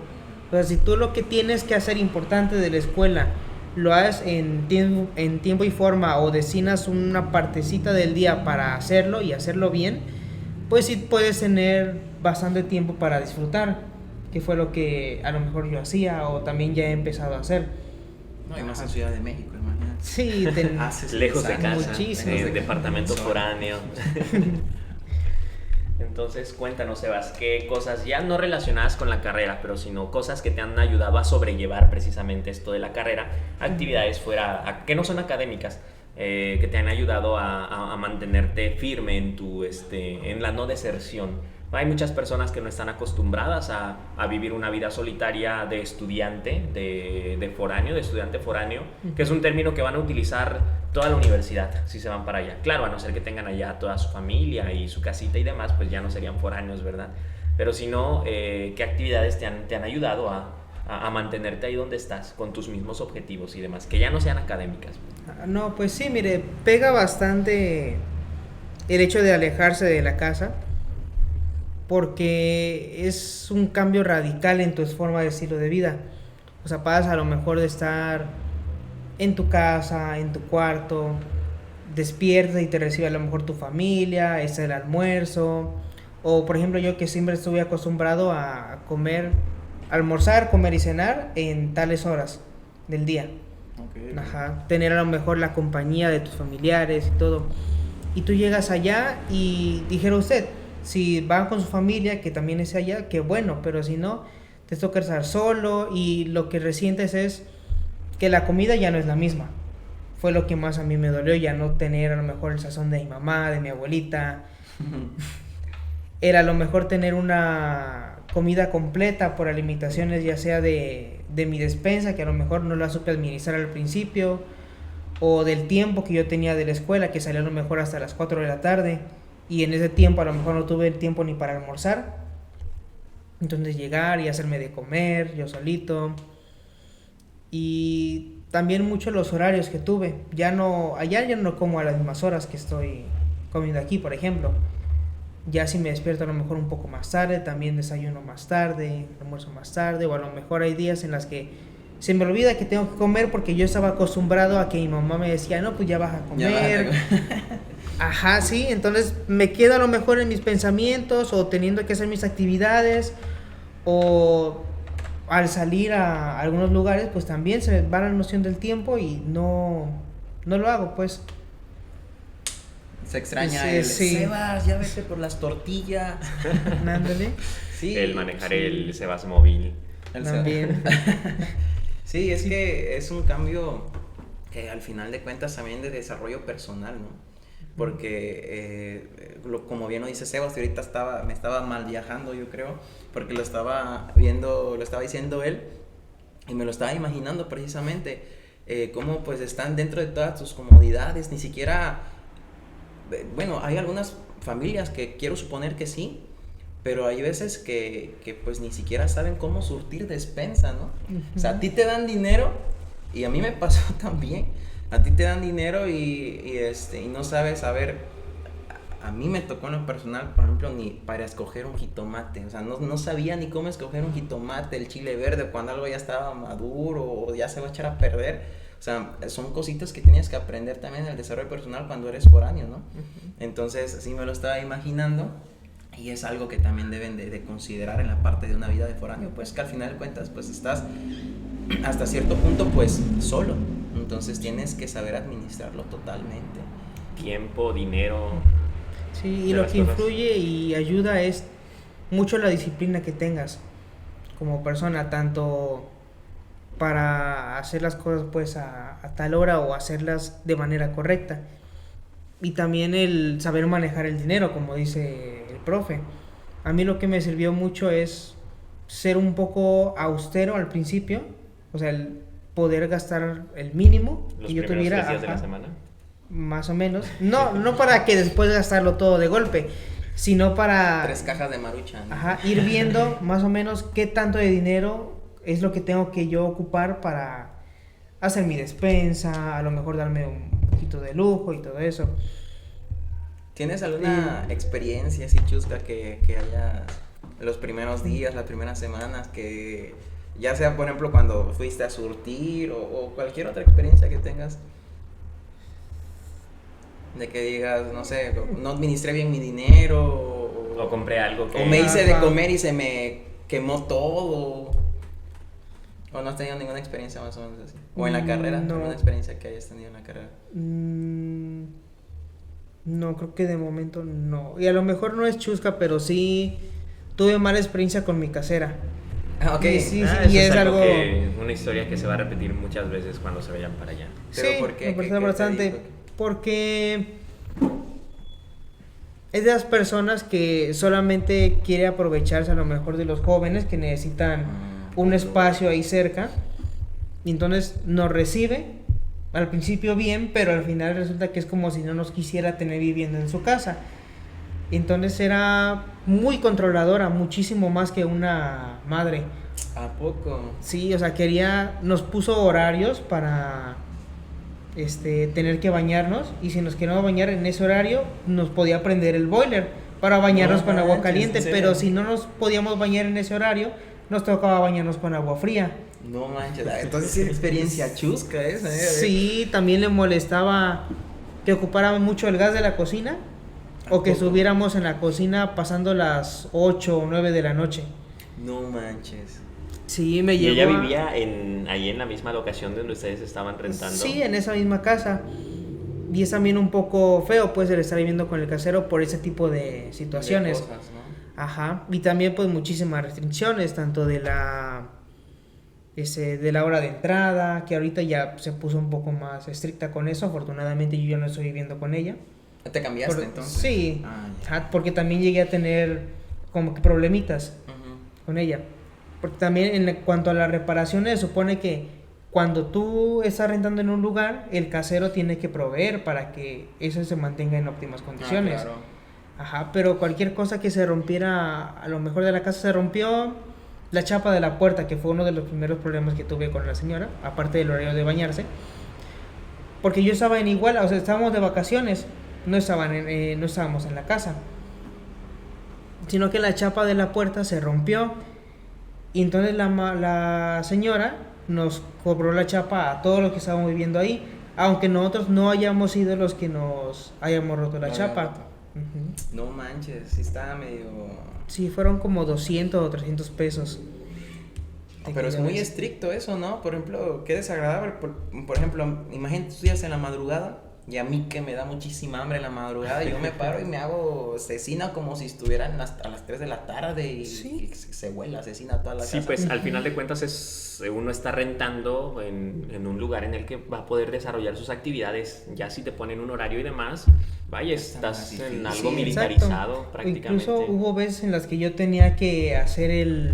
O sea, si tú lo que tienes que hacer importante de la escuela lo haces en tiempo y forma, o destinas una partecita del día para hacerlo y hacerlo bien, pues sí puedes tener bastante tiempo para disfrutar, que fue lo que a lo mejor yo hacía o también ya he empezado a hacer. No, hay más en Ciudad de México, imagínate. Sí, Lejos de casa, muchísimo. departamento foráneo. Entonces, cuéntanos, Sebas, qué cosas ya no relacionadas con la carrera, pero sino cosas que te han ayudado a sobrellevar precisamente esto de la carrera, actividades fuera, que no son académicas, que te han ayudado a mantenerte firme en la no deserción. Hay muchas personas que no están acostumbradas a vivir una vida solitaria de estudiante, de foráneo, de estudiante foráneo, que es un término que van a utilizar toda la universidad si se van para allá. Claro, a no ser que tengan allá toda su familia y su casita y demás, pues ya no serían foráneos, ¿verdad? Pero si no, ¿qué actividades te han ayudado a mantenerte ahí donde estás, con tus mismos objetivos y demás, que ya no sean académicas? No, pues sí, mire, pega bastante el hecho de alejarse de la casa, porque es un cambio radical en tu forma de estilo de vida. O sea, pasas a lo mejor de estar en tu casa, en tu cuarto, despiertas y te recibe a lo mejor tu familia, es el almuerzo. O por ejemplo yo que siempre estuve acostumbrado a almorzar, comer y cenar en tales horas del día. Okay. Ajá, tener a lo mejor la compañía de tus familiares y todo. Y tú llegas allá y dijera usted, si van con su familia, que también es allá, que bueno, pero si no, te toca estar solo y lo que resientes es que la comida ya no es la misma. Fue lo que más a mí me dolió, ya no tener a lo mejor el sazón de mi mamá, de mi abuelita. Era a lo mejor tener una comida completa por las limitaciones ya sea de mi despensa, que a lo mejor no la supe administrar al principio, o del tiempo que yo tenía de la escuela, que salía a lo mejor hasta las 4 de la tarde, y en ese tiempo a lo mejor no tuve el tiempo ni para almorzar. Entonces llegar y hacerme de comer yo solito. Y también mucho los horarios que tuve. Allá ya no como a las mismas horas que estoy comiendo aquí, por ejemplo. Ya si me despierto a lo mejor un poco más tarde, también desayuno más tarde, almuerzo más tarde, o a lo mejor hay días en las que se me olvida que tengo que comer porque yo estaba acostumbrado a que mi mamá me decía, no, pues ya vas a comer. Ajá, sí, entonces me quedo a lo mejor en mis pensamientos o teniendo que hacer mis actividades, o al salir a algunos lugares pues también se me va la noción del tiempo y no lo hago, pues. Se extraña sí. Sebas, ya vete por las tortillas. Ándale. Sí, El manejar sí. el Sebas móvil. También. Sí, es que es un cambio que al final de cuentas también de desarrollo personal, ¿no? Porque, como bien lo dice Sebas, ahorita me estaba mal viajando, yo creo, porque lo estaba diciendo él, y me lo estaba imaginando precisamente, cómo pues están dentro de todas sus comodidades, ni siquiera, bueno, hay algunas familias que quiero suponer que sí, pero hay veces que pues ni siquiera saben cómo surtir despensa, ¿no? Uh-huh. O sea, a ti te dan dinero, y a mí me pasó también, a ti te dan dinero y no sabes, a ver, a mí me tocó en lo personal, por ejemplo, ni para escoger un jitomate, o sea, no sabía ni cómo escoger un jitomate, el chile verde, cuando algo ya estaba maduro o ya se va a echar a perder. O sea, son cositas que tienes que aprender también en el desarrollo personal cuando eres foráneo, ¿no? Uh-huh. Entonces, así me lo estaba imaginando. Y es algo que también deben de considerar en la parte de una vida de foráneo, pues que al final de cuentas pues estás hasta cierto punto pues solo, entonces tienes que saber administrarlo totalmente. Tiempo, dinero. Sí, y lo que influye y ayuda es mucho la disciplina que tengas como persona, tanto para hacer las cosas pues a tal hora o hacerlas de manera correcta. Y también el saber manejar el dinero, como dice el profe. A mí lo que me sirvió mucho es ser un poco austero al principio, o sea, el poder gastar el mínimo Los que yo primeros tuviera. 3 días de la semana. Más o menos. No para que después gastarlo todo de golpe, sino para 3 cajas de Maruchan. ajá, ir viendo más o menos qué tanto de dinero es lo que tengo que yo ocupar para hacer mi despensa, a lo mejor darme un poquito de lujo y todo eso. ¿Tienes alguna experiencia así chusca que hayas los primeros días, las primeras semanas, que ya sea por ejemplo cuando fuiste a surtir o cualquier otra experiencia que tengas? De que digas, no sé, no administré bien mi dinero O compré algo que... o me hice de comer y se me quemó todo. ¿O no has tenido ninguna experiencia más o menos así? ¿O en la carrera? No. ¿Alguna experiencia que hayas tenido en la carrera? No, creo que de momento no. Y a lo mejor no es chusca, pero sí tuve mala experiencia con mi casera. Ah, ok. Y sí, eso y es algo... una historia que se va a repetir muchas veces cuando se vayan para allá. ¿Pero sí, por qué? me ¿Qué parece te bastante. dijo? Porque es de las personas que solamente quiere aprovecharse a lo mejor de los jóvenes que necesitan un espacio ahí cerca. Y entonces nos recibe al principio bien, pero al final resulta que es como si no nos quisiera tener viviendo en su casa. Y entonces era muy controladora, muchísimo más que una madre. ¿A poco? Sí, o sea, nos puso horarios para tener que bañarnos, y si nos queríamos bañar en ese horario nos podía prender el boiler para bañarnos con agua caliente, pero si no nos podíamos bañar en ese horario nos tocaba bañarnos con agua fría. No manches, entonces sí es experiencia chusca esa, Sí, también le molestaba que ocupara mucho el gas de la cocina o que estuviéramos en la cocina pasando las 8 o 9 de la noche. No manches. Sí, me ¿Y llegó ella vivía ahí en la misma locación donde ustedes estaban rentando? Sí, en esa misma casa. Y es también un poco feo pues el estar viviendo con el casero por ese tipo de situaciones. De cosas, ¿no? Ajá. Y también pues muchísimas restricciones, tanto de la hora de entrada, que ahorita ya se puso un poco más estricta con eso. Afortunadamente yo ya no estoy viviendo con ella. ¿Te cambiaste entonces? Sí, ya. porque también llegué a tener como que problemitas con ella. Porque también en cuanto a las reparaciones, supone que cuando tú estás rentando en un lugar, el casero tiene que proveer para que eso se mantenga en óptimas condiciones. Claro. Ajá, pero cualquier cosa que se rompiera, a lo mejor de la casa se rompió, la chapa de la puerta, que fue uno de los primeros problemas que tuve con la señora, aparte del horario de bañarse, porque yo estaba en Iguala, o sea, estábamos de vacaciones, no estábamos en la casa, sino que la chapa de la puerta se rompió, y entonces la señora nos cobró la chapa a todos los que estábamos viviendo ahí, aunque nosotros no hayamos sido los que nos hayamos roto la chapa. No manches, sí está medio... Sí, fueron como 200 o 300 pesos. Pero es muy estricto eso, ¿no? Por ejemplo, qué desagradable. Por ejemplo, imagínate tú días en la madrugada, y a mí que me da muchísima hambre en la madrugada, yo me paro y me hago cecina como si estuvieran a las 3 de la tarde y, ¿Sí? y se huela cecina toda la casa. Sí, pues al final de cuentas uno está rentando en un lugar en el que va a poder desarrollar sus actividades. Ya si te ponen un horario y demás, vaya, estás en algo militarizado. Exacto. Prácticamente. Incluso hubo veces en las que yo tenía que hacer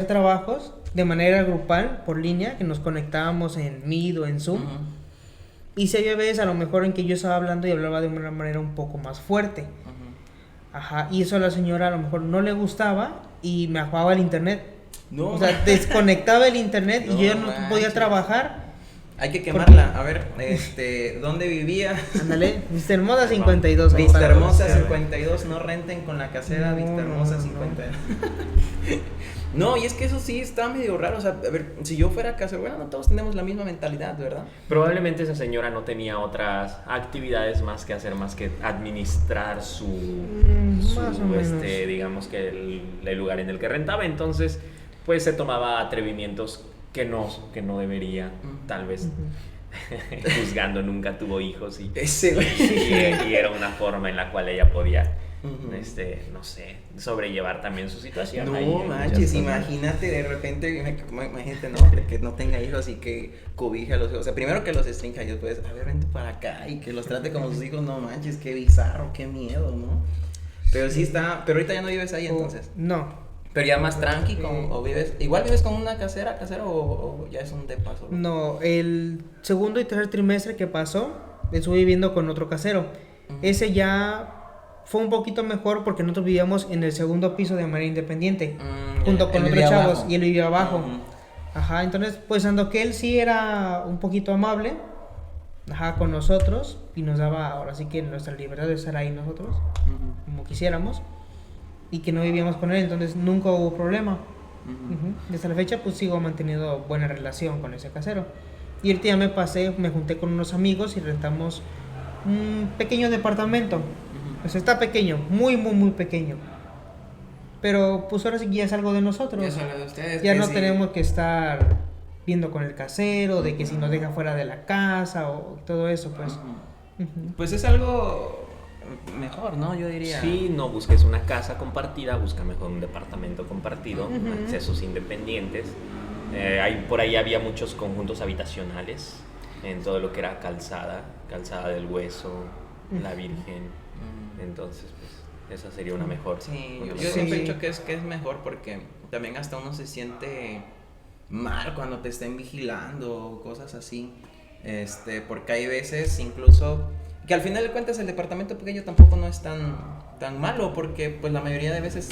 trabajos de manera grupal por línea, que nos conectábamos en Meet o en Zoom. Y si había veces a lo mejor en que yo estaba hablando y hablaba de una manera un poco más fuerte. Ajá, y eso a la señora a lo mejor no le gustaba y me apagaba el internet. No, o sea, desconectaba el internet y No yo no manches. podía trabajar. Hay que quemarla. A ver, ¿dónde vivía? Ándale, Vista Hermosa 52. Vista para Hermosa buscar. 52, no renten con la casera No, Vista Hermosa no, 52. No, y es que eso sí está medio raro. O sea, a ver, si yo fuera casero, bueno, no todos tenemos la misma mentalidad, ¿verdad? Probablemente esa señora no tenía otras actividades más que hacer, más que administrar su más o menos. digamos que el lugar en el que rentaba. Entonces, pues se tomaba atrevimientos que no debería, tal vez. Juzgando, nunca tuvo hijos y era una forma en la cual ella podía no sé, sobrellevar también su situación. No Ahí, manches, imagínate de repente, imagínate, no, que no tenga hijos y que cobije a los hijos. O sea, primero que los estrinja y después, a ver, vente para acá y que los trate como sus hijos. No manches, qué bizarro, qué miedo, ¿no? Pero sí está, pero ahorita ya no vives ahí entonces. No. Pero ya más tranqui, o vives, igual vives con una casero o ya es un de paso. No, el segundo y tercer trimestre que pasó, estuve viviendo con otro casero. Ese ya fue un poquito mejor porque nosotros vivíamos en el segundo piso de manera independiente, junto con otros chavos, y él vivía abajo. Ajá, entonces, pues ando que él sí era un poquito amable, ajá, con nosotros, y nos daba ahora sí que nuestra libertad de estar ahí nosotros, como quisiéramos, y que no vivíamos con él, entonces nunca hubo problema. Desde la fecha pues sigo manteniendo buena relación con ese casero. Y ahorita ya me junté con unos amigos y rentamos un pequeño departamento. Pues está pequeño, muy pequeño. Pero pues ahora sí que ya es algo de nosotros. Ya es algo de ustedes. Ya no sí. tenemos que estar viendo con el casero, de que si nos deja fuera de la casa o todo eso, pues. Pues es algo mejor, ¿no? Yo diría. Sí, no busques una casa compartida, busca mejor un departamento compartido, accesos independientes. Por ahí había muchos conjuntos habitacionales en todo lo que era Calzada del Hueso, La Virgen. Entonces, pues, esa sería una mejor. Sí, una yo mejor. siempre he dicho que es mejor porque también hasta uno se siente mal cuando te estén vigilando o cosas así. Porque hay veces incluso que al final de cuentas el departamento pequeño tampoco no es tan malo porque pues la mayoría de veces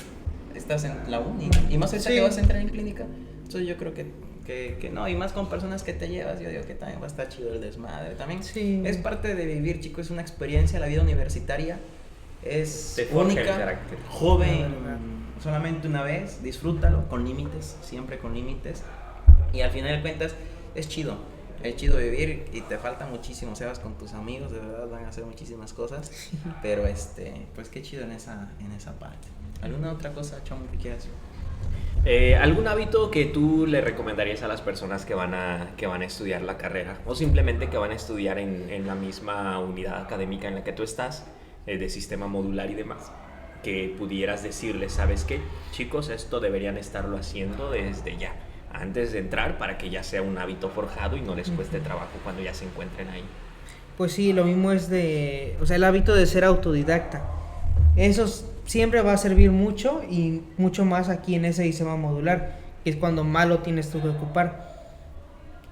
estás en la uni y más ahorita que vas a entrar en clínica. Entonces yo creo que no, y más con personas que te llevas, yo digo que también va a estar chido el desmadre. También es parte de vivir, chicos, es una experiencia, la vida universitaria es única, joven, solamente una vez, disfrútalo con límites, siempre con límites, y al final de cuentas es chido vivir y te falta muchísimo, Sebas, con tus amigos, de verdad van a hacer muchísimas cosas, pero pues qué chido en esa parte. ¿Alguna otra cosa, Chomo, que quieras? ¿Algún hábito que tú le recomendarías a las personas que van a estudiar la carrera o simplemente que van a estudiar en la misma unidad académica en la que tú estás, de sistema modular y demás, que pudieras decirles, ¿sabes qué? Chicos, esto deberían estarlo haciendo desde ya, antes de entrar, para que ya sea un hábito forjado y no les cueste trabajo cuando ya se encuentren ahí? Pues sí, lo mismo es el hábito de ser autodidacta. Eso siempre va a servir mucho y mucho más aquí en ese sistema modular, que es cuando más lo tienes tú que ocupar,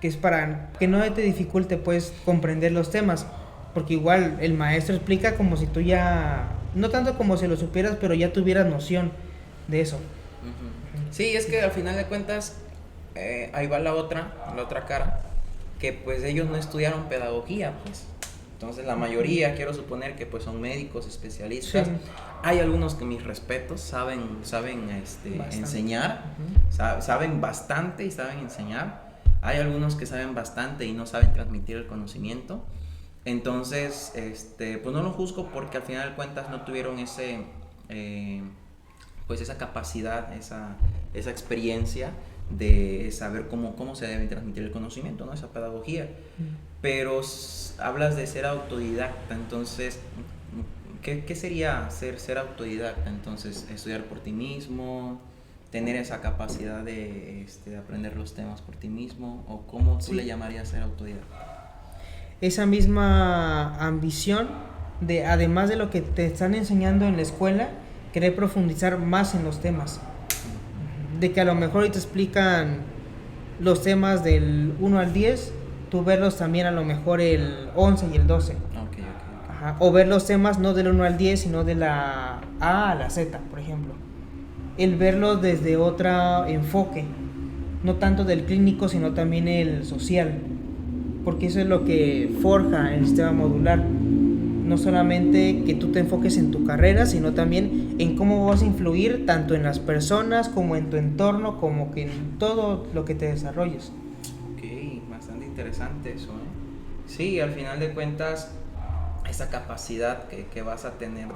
que es para que no te dificulte pues comprender los temas, porque igual el maestro explica como si tú ya, no tanto como si lo supieras, pero ya tuvieras noción de eso. Sí, es que al final de cuentas ahí va la otra cara, que pues ellos no estudiaron pedagogía, pues. Entonces la mayoría, quiero suponer que pues son médicos, especialistas. Sí. Hay algunos que, mis respetos, saben enseñar, saben bastante y saben enseñar. Hay algunos que saben bastante y no saben transmitir el conocimiento. Entonces, pues no lo juzgo porque al final de cuentas no tuvieron pues esa capacidad, esa experiencia de saber cómo se debe transmitir el conocimiento, ¿no? Esa pedagogía. Pero hablas de ser autodidacta, entonces, ¿qué sería ser autodidacta? Entonces, estudiar por ti mismo, tener esa capacidad de aprender los temas por ti mismo, o ¿cómo tú le llamarías ser autodidacta? Esa misma ambición de, además de lo que te están enseñando en la escuela, querer profundizar más en los temas. De que a lo mejor hoy te explican los temas del 1 al 10, tú verlos también a lo mejor el 11 y el 12. Okay. Ajá. O ver los temas no del 1 al 10, sino de la A a la Z, por ejemplo. El verlos desde otro enfoque, no tanto del clínico, sino también el social. porque eso es lo que forja el sistema modular. No solamente que tú te enfoques en tu carrera, sino también en cómo vas a influir tanto en las personas como en tu entorno, como que en todo lo que te desarrolles. Ok, bastante interesante eso, ¿eh? Sí, al final de cuentas, esa capacidad que vas a tener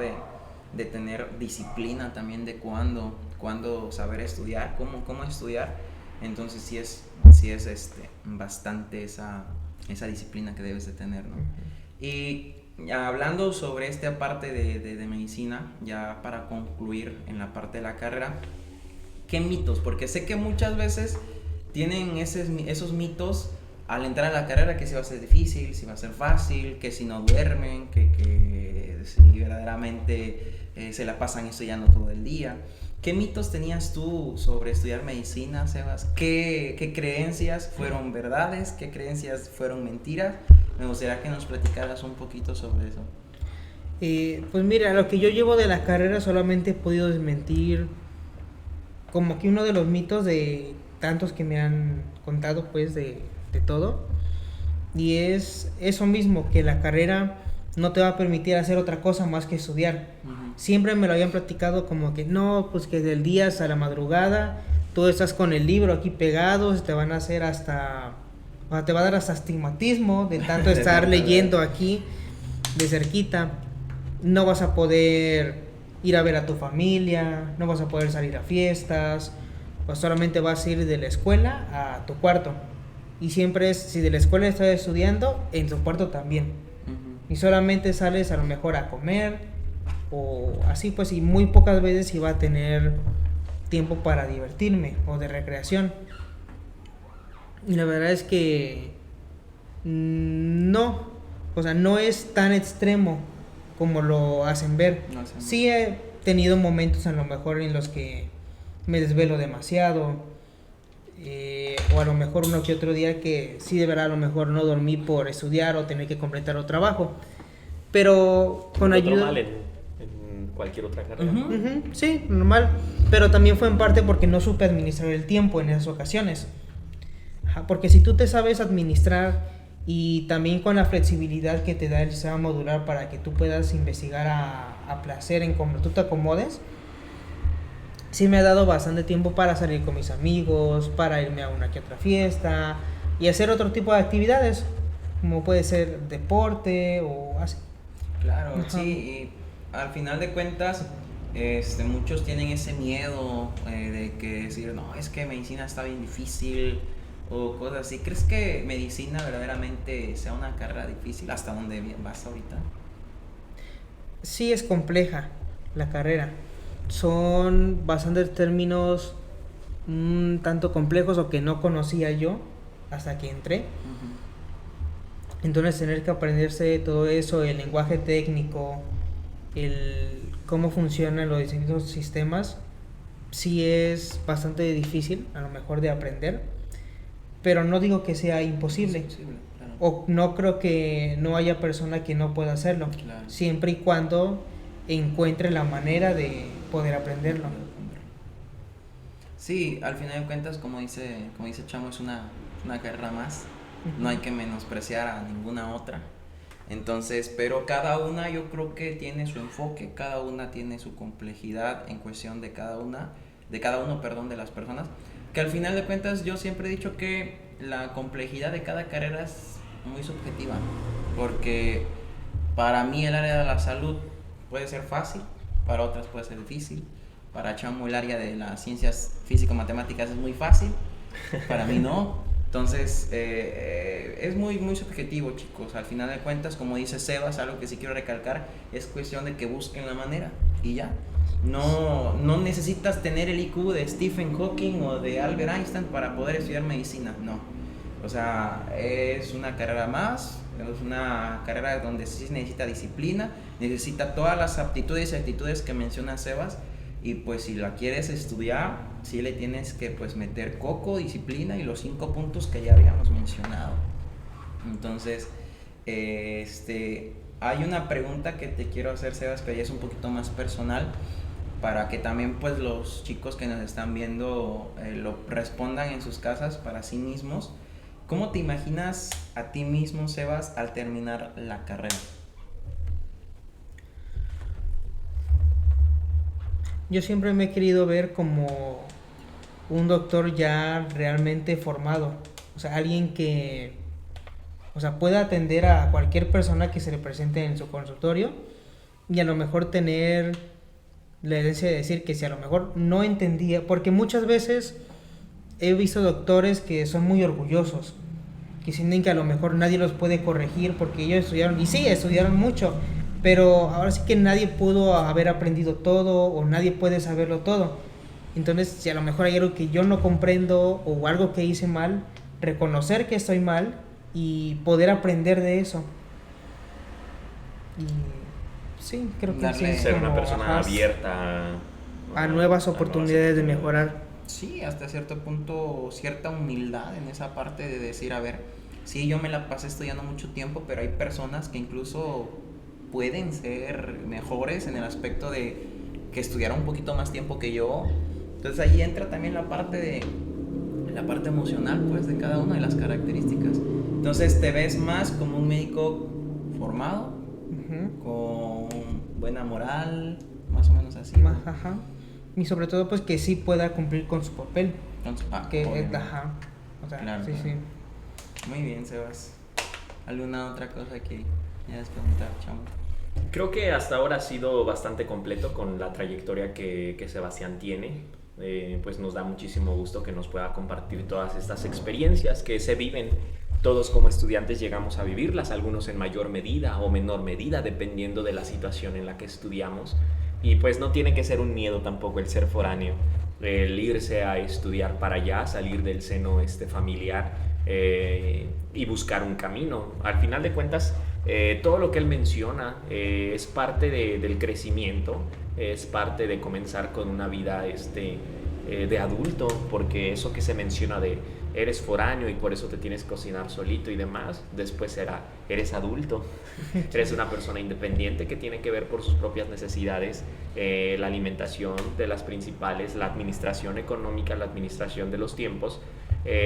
de tener disciplina también de cuándo saber estudiar, cómo estudiar, entonces sí es bastante esa disciplina que debes de tener, ¿no? Y ya hablando sobre esta parte de medicina, ya para concluir en la parte de la carrera, ¿qué mitos? Porque sé que muchas veces tienen esos mitos al entrar a la carrera, que si va a ser difícil, si va a ser fácil, que si no duermen, que si verdaderamente se la pasan estudiando todo el día. ¿Qué mitos tenías tú sobre estudiar medicina, Sebas? ¿Qué creencias fueron verdades? ¿Qué creencias fueron mentiras? Me gustaría que nos platicaras un poquito sobre eso. Pues mira, lo que yo llevo de la carrera solamente he podido desmentir como que uno de los mitos de tantos que me han contado, pues de todo, y es eso mismo, que la carrera no te va a permitir hacer otra cosa más que estudiar. Siempre me lo habían platicado como que no, pues que del día hasta la madrugada tú estás con el libro aquí pegado, te van a hacer te va a dar hasta astigmatismo de tanto estar leyendo aquí de cerquita. No vas a poder ir a ver a tu familia, no vas a poder salir a fiestas, pues solamente vas a ir de la escuela a tu cuarto. Y siempre es, si de la escuela estás estudiando, en tu cuarto también. Y solamente sales a lo mejor a comer o así, pues, y muy pocas veces iba a tener tiempo para divertirme o de recreación. Y la verdad es que no, o sea, no es tan extremo como lo hacen ver. Sí he tenido momentos a lo mejor en los que me desvelo demasiado, o a lo mejor uno que otro día que sí de verdad a lo mejor no dormí por estudiar o tener que completar otro trabajo, pero con ayuda... Normal en cualquier otra carrera. Sí, normal, pero también fue en parte porque no supe administrar el tiempo en esas ocasiones. Porque si tú te sabes administrar y también con la flexibilidad que te da el sistema modular para que tú puedas investigar a placer en cómo tú te acomodes, sí me ha dado bastante tiempo para salir con mis amigos, para irme a una que otra fiesta y hacer otro tipo de actividades, como puede ser deporte o así. Claro, sí, y al final de cuentas, muchos tienen ese miedo de que decir, no, es que medicina está bien difícil o cosas así. ¿Crees que medicina verdaderamente sea una carrera difícil? ¿Hasta dónde vas ahorita? Sí, es compleja la carrera. Son bastantes términos tanto complejos o que no conocía yo hasta que entré. Entonces tener que aprenderse todo eso, el lenguaje técnico, el cómo funcionan los distintos sistemas, sí es bastante difícil a lo mejor de aprender, pero no digo que sea imposible. Es posible, claro. O no creo que no haya persona que no pueda hacerlo, Claro. siempre y cuando encuentre la manera de poder aprenderlo. Sí, al final de cuentas, como dice Chamo, es una carrera más. No hay que menospreciar a ninguna otra. Entonces, pero cada una yo creo que tiene su enfoque, cada una tiene su complejidad en cuestión de cada uno, de las personas. Que al final de cuentas yo siempre he dicho que la complejidad de cada carrera es muy subjetiva. Porque para mí el área de la salud puede ser fácil, para otras puede ser difícil. Para Chamo el área de las ciencias físico-matemáticas es muy fácil, para mí no. Entonces, es muy, muy subjetivo, chicos. Al final de cuentas, como dice Sebas, algo que sí quiero recalcar, es cuestión de que busquen la manera y ya. No necesitas tener el IQ de Stephen Hawking o de Albert Einstein para poder estudiar medicina, no. O sea, es una carrera más, es una carrera donde sí necesita disciplina, necesita todas las aptitudes y actitudes que menciona Sebas. Y pues si la quieres estudiar, sí le tienes que pues meter coco, disciplina y los 5 puntos que ya habíamos mencionado. Entonces, hay una pregunta que te quiero hacer, Sebas, que ya es un poquito más personal, para que también pues los chicos que nos están viendo lo respondan en sus casas para sí mismos. ¿Cómo te imaginas a ti mismo, Sebas, al terminar la carrera? Yo siempre me he querido ver como un doctor ya realmente formado, o sea, alguien que, o sea, pueda atender a cualquier persona que se le presente en su consultorio y a lo mejor tener la herencia de decir que si a lo mejor no entendía, porque muchas veces he visto doctores que son muy orgullosos, que sienten que a lo mejor nadie los puede corregir porque ellos estudiaron, y sí, estudiaron mucho, pero ahora sí que nadie pudo haber aprendido todo o nadie puede saberlo todo. Entonces, si a lo mejor hay algo que yo no comprendo o algo que hice mal, reconocer que estoy mal y poder aprender de eso. Y sí, creo que sí es Ser una como, persona ajá, abierta a nuevas oportunidades de mejorar. Sí, hasta cierto punto, cierta humildad en esa parte de decir, a ver, sí, yo me la pasé estudiando mucho tiempo, pero hay personas que incluso pueden ser mejores en el aspecto de que estudiaron un poquito más tiempo que yo. Entonces ahí entra también la parte emocional, pues, de cada una de las características. Entonces te ves más como un médico formado, con buena moral, más o menos así, ¿no? Ajá. Y sobre todo, pues, que sí pueda cumplir con su papel. Que, obviamente. ajá. O sea, Claro, sí, claro. sí. Muy bien, Sebas. ¿Alguna otra cosa que quieras preguntar, chamo? Creo que hasta ahora ha sido bastante completo con la trayectoria que Sebastián tiene. Pues nos da muchísimo gusto que nos pueda compartir todas estas experiencias que se viven. Todos como estudiantes llegamos a vivirlas, algunos en mayor medida o menor medida, dependiendo de la situación en la que estudiamos. Y pues no tiene que ser un miedo tampoco el ser foráneo, el irse a estudiar para allá, salir del seno familiar y buscar un camino. Al final de cuentas, todo lo que él menciona es parte del crecimiento, es parte de comenzar con una vida de adulto, porque eso que se menciona de eres foráneo y por eso te tienes que cocinar solito y demás, después eres adulto, eres una persona independiente que tiene que ver por sus propias necesidades, la alimentación de las principales, la administración económica, la administración de los tiempos.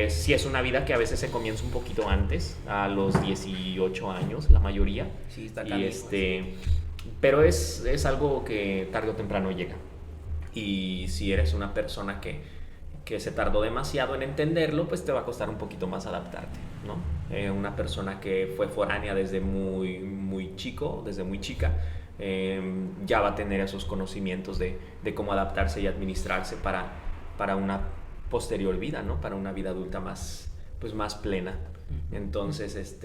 Sí es una vida que a veces se comienza un poquito antes, a los 18 años, la mayoría. Sí, está y canijo, pero es algo que tarde o temprano llega. Y si eres una persona que se tardó demasiado en entenderlo, pues te va a costar un poquito más adaptarte, ¿no? Una persona que fue foránea desde muy chico, desde muy chica, ya va a tener esos conocimientos de cómo adaptarse y administrarse para una posterior vida, ¿no? Para una vida adulta más plena. Entonces,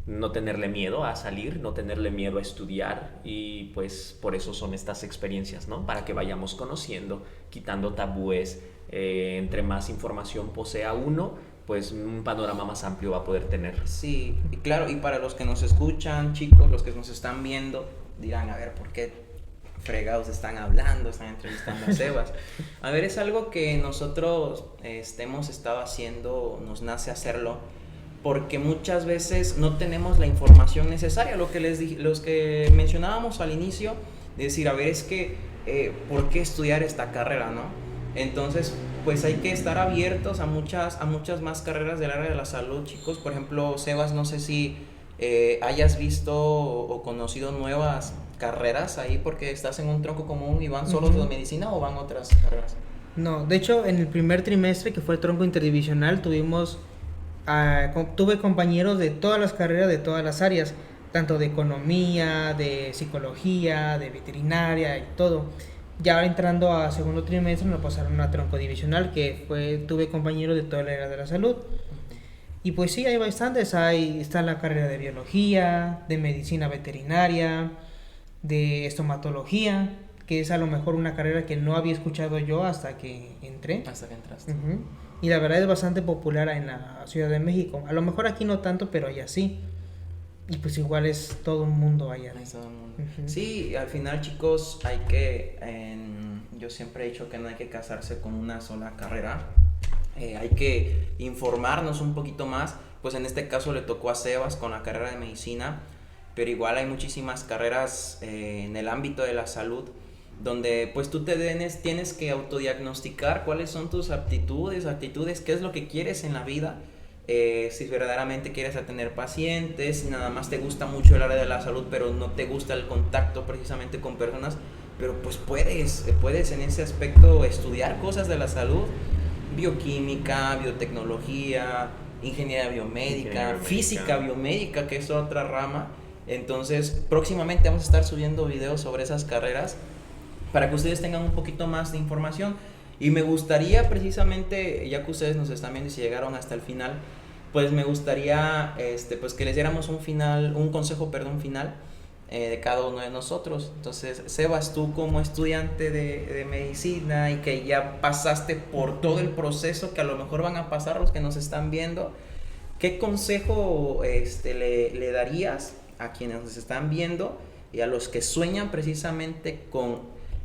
no tenerle miedo a salir, no tenerle miedo a estudiar, y pues por eso son estas experiencias, ¿no? Para que vayamos conociendo, quitando tabúes. Entre más información posea uno, pues un panorama más amplio va a poder tener. Sí, y claro, y para los que nos escuchan, chicos, los que nos están viendo, dirán, a ver, ¿por qué fregados están hablando, están entrevistando a Sebas? A ver, es algo que nosotros hemos estado haciendo, nos nace hacerlo, porque muchas veces no tenemos la información necesaria, lo que les dije, los que mencionábamos al inicio, de decir, a ver, es que, ¿por qué estudiar esta carrera, no? Entonces, pues hay que estar abiertos a muchas más carreras del área de la salud, chicos. Por ejemplo, Sebas, no sé si hayas visto o conocido nuevas carreras ahí, porque estás en un tronco común y van solos de medicina o van otras carreras. No, de hecho, en el primer trimestre, que fue el tronco interdivisional, tuve compañeros de todas las carreras, de todas las áreas, tanto de economía, de psicología, de veterinaria y todo. Ya ahora entrando a segundo trimestre nos pasaron a tronco divisional, tuve compañeros de toda la área de la salud. Y pues sí, hay bastantes. Está la carrera de biología, de medicina veterinaria, de estomatología, que es a lo mejor una carrera que no había escuchado yo hasta que entré. Hasta que entraste. Y la verdad es bastante popular en la Ciudad de México. A lo mejor aquí no tanto, pero allá sí. Y pues igual es todo un mundo allá. Es todo un mundo. Sí, al final, chicos, yo siempre he dicho que no hay que casarse con una sola carrera. Hay que informarnos un poquito más. Pues en este caso le tocó a Sebas con la carrera de medicina, pero igual hay muchísimas carreras en el ámbito de la salud, donde pues tú tienes que autodiagnosticar cuáles son tus aptitudes, qué es lo que quieres en la vida. si verdaderamente quieres atender pacientes, si nada más te gusta mucho el área de la salud, pero no te gusta el contacto precisamente con personas, pero pues puedes en ese aspecto estudiar cosas de la salud, bioquímica, biotecnología, ingeniería biomédica, física biomédica, que es otra rama. Entonces, próximamente vamos a estar subiendo videos sobre esas carreras para que ustedes tengan un poquito más de información. Y me gustaría precisamente, ya que ustedes nos están viendo y si llegaron hasta el final, pues me gustaría pues que les diéramos un consejo final de cada uno de nosotros. Entonces, Sebas, tú como estudiante de medicina y que ya pasaste por todo el proceso que a lo mejor van a pasar los que nos están viendo, ¿qué consejo le darías a quienes nos están viendo y a los que sueñan precisamente con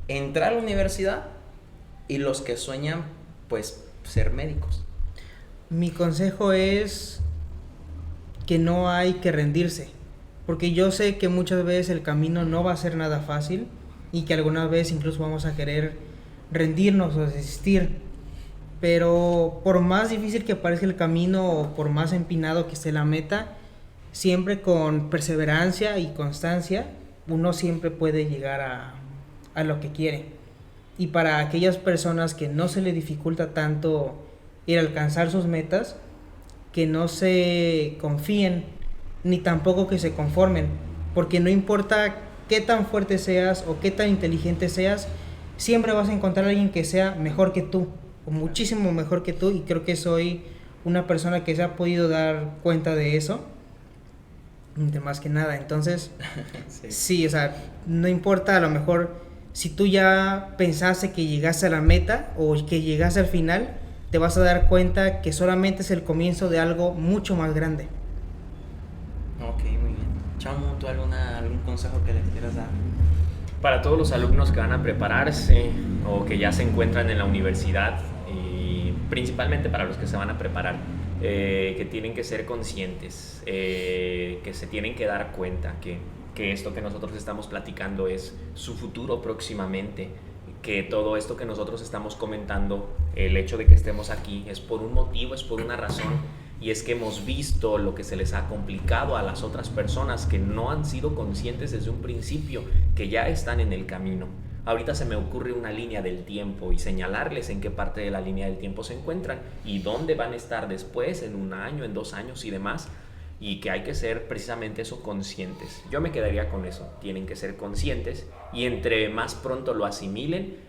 entrar a la universidad y los que sueñan pues ser médicos? Mi consejo es que no hay que rendirse, porque yo sé que muchas veces el camino no va a ser nada fácil y que algunas veces incluso vamos a querer rendirnos o desistir, pero por más difícil que parezca el camino o por más empinado que esté la meta, siempre con perseverancia y constancia uno siempre puede llegar a lo que quiere. Y para aquellas personas que no se les dificulta tanto ir a alcanzar sus metas, que no se confíen ni tampoco que se conformen, porque no importa qué tan fuerte seas o qué tan inteligente seas, siempre vas a encontrar a alguien que sea mejor que tú o muchísimo mejor que tú, y creo que soy una persona que se ha podido dar cuenta de eso de más que nada. Entonces sí, o sea, no importa a lo mejor si tú ya pensaste que llegaste a la meta o que llegaste al final, te vas a dar cuenta que solamente es el comienzo de algo mucho más grande. Ok, muy bien. Chamo, ¿tú algún consejo que les quieras dar? Para todos los alumnos que van a prepararse o que ya se encuentran en la universidad, y principalmente para los que se van a preparar, que tienen que ser conscientes, que se tienen que dar cuenta que esto que nosotros estamos platicando es su futuro próximamente, que todo esto que nosotros estamos comentando, el hecho de que estemos aquí es por un motivo, es por una razón, y es que hemos visto lo que se les ha complicado a las otras personas que no han sido conscientes desde un principio, que ya están en el camino. Ahorita se me ocurre una línea del tiempo y señalarles en qué parte de la línea del tiempo se encuentran y dónde van a estar después, en 1 año, en 2 años y demás, y que hay que ser precisamente eso, conscientes. Yo me quedaría con eso, tienen que ser conscientes, y entre más pronto lo asimilen,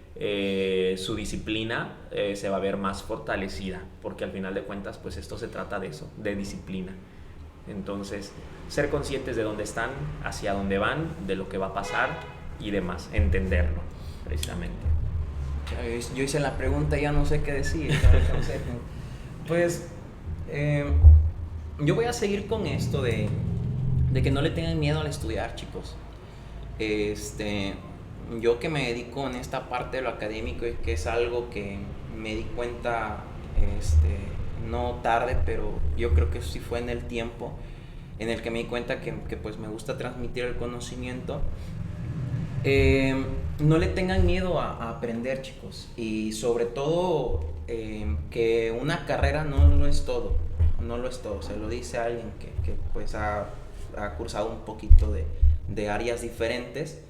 su disciplina se va a ver más fortalecida, porque al final de cuentas pues esto se trata de eso, de disciplina. Entonces, ser conscientes de dónde están, hacia dónde van, de lo que va a pasar y demás, entenderlo precisamente. Yo hice la pregunta y ya no sé qué decir. Pues yo voy a seguir con esto de que no le tengan miedo al estudiar, chicos. Yo que me dedico en esta parte de lo académico, y que es algo que me di cuenta no tarde, pero yo creo que sí fue en el tiempo en el que me di cuenta que pues me gusta transmitir el conocimiento. No le tengan miedo a aprender, chicos, y sobre todo que una carrera no lo es todo, se lo dice alguien que pues ha cursado un poquito de áreas diferentes.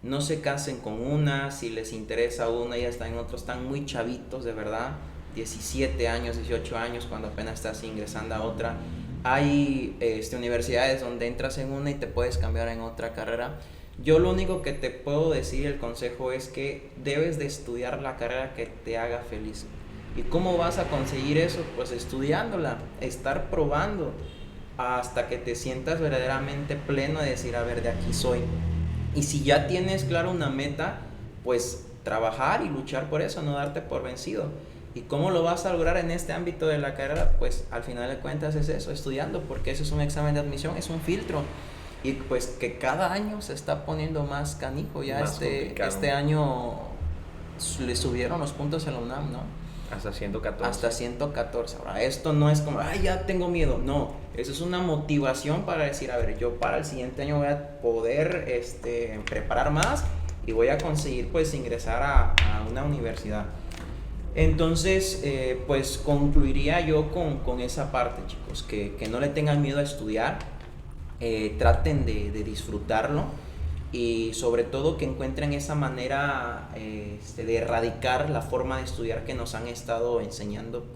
No se casen con una, si les interesa una, ya están en otros, están muy chavitos, de verdad, 17 años, 18 años, cuando apenas estás ingresando a otra. Hay universidades donde entras en una y te puedes cambiar en otra carrera. Yo lo único que te puedo decir, el consejo, es que debes de estudiar la carrera que te haga feliz. ¿Y cómo vas a conseguir eso? Pues estudiándola, estar probando hasta que te sientas verdaderamente pleno de decir, a ver, de aquí soy. Y si ya tienes claro una meta, pues trabajar y luchar por eso, no darte por vencido. ¿Y cómo lo vas a lograr en este ámbito de la carrera? Pues al final de cuentas es eso, estudiando, porque eso es un examen de admisión, es un filtro. Y pues que cada año se está poniendo más canijo. Ya más este año le subieron los puntos a la UNAM, ¿no? Hasta 114. Hasta 114. Ahora, esto no es como, ay, ya tengo miedo. No, eso es una motivación para decir, a ver, yo para el siguiente año voy a poder preparar más y voy a conseguir pues ingresar a una universidad. Entonces, pues concluiría yo con esa parte, chicos, que no le tengan miedo a estudiar, traten de disfrutarlo y sobre todo que encuentren esa manera de erradicar la forma de estudiar que nos han estado enseñando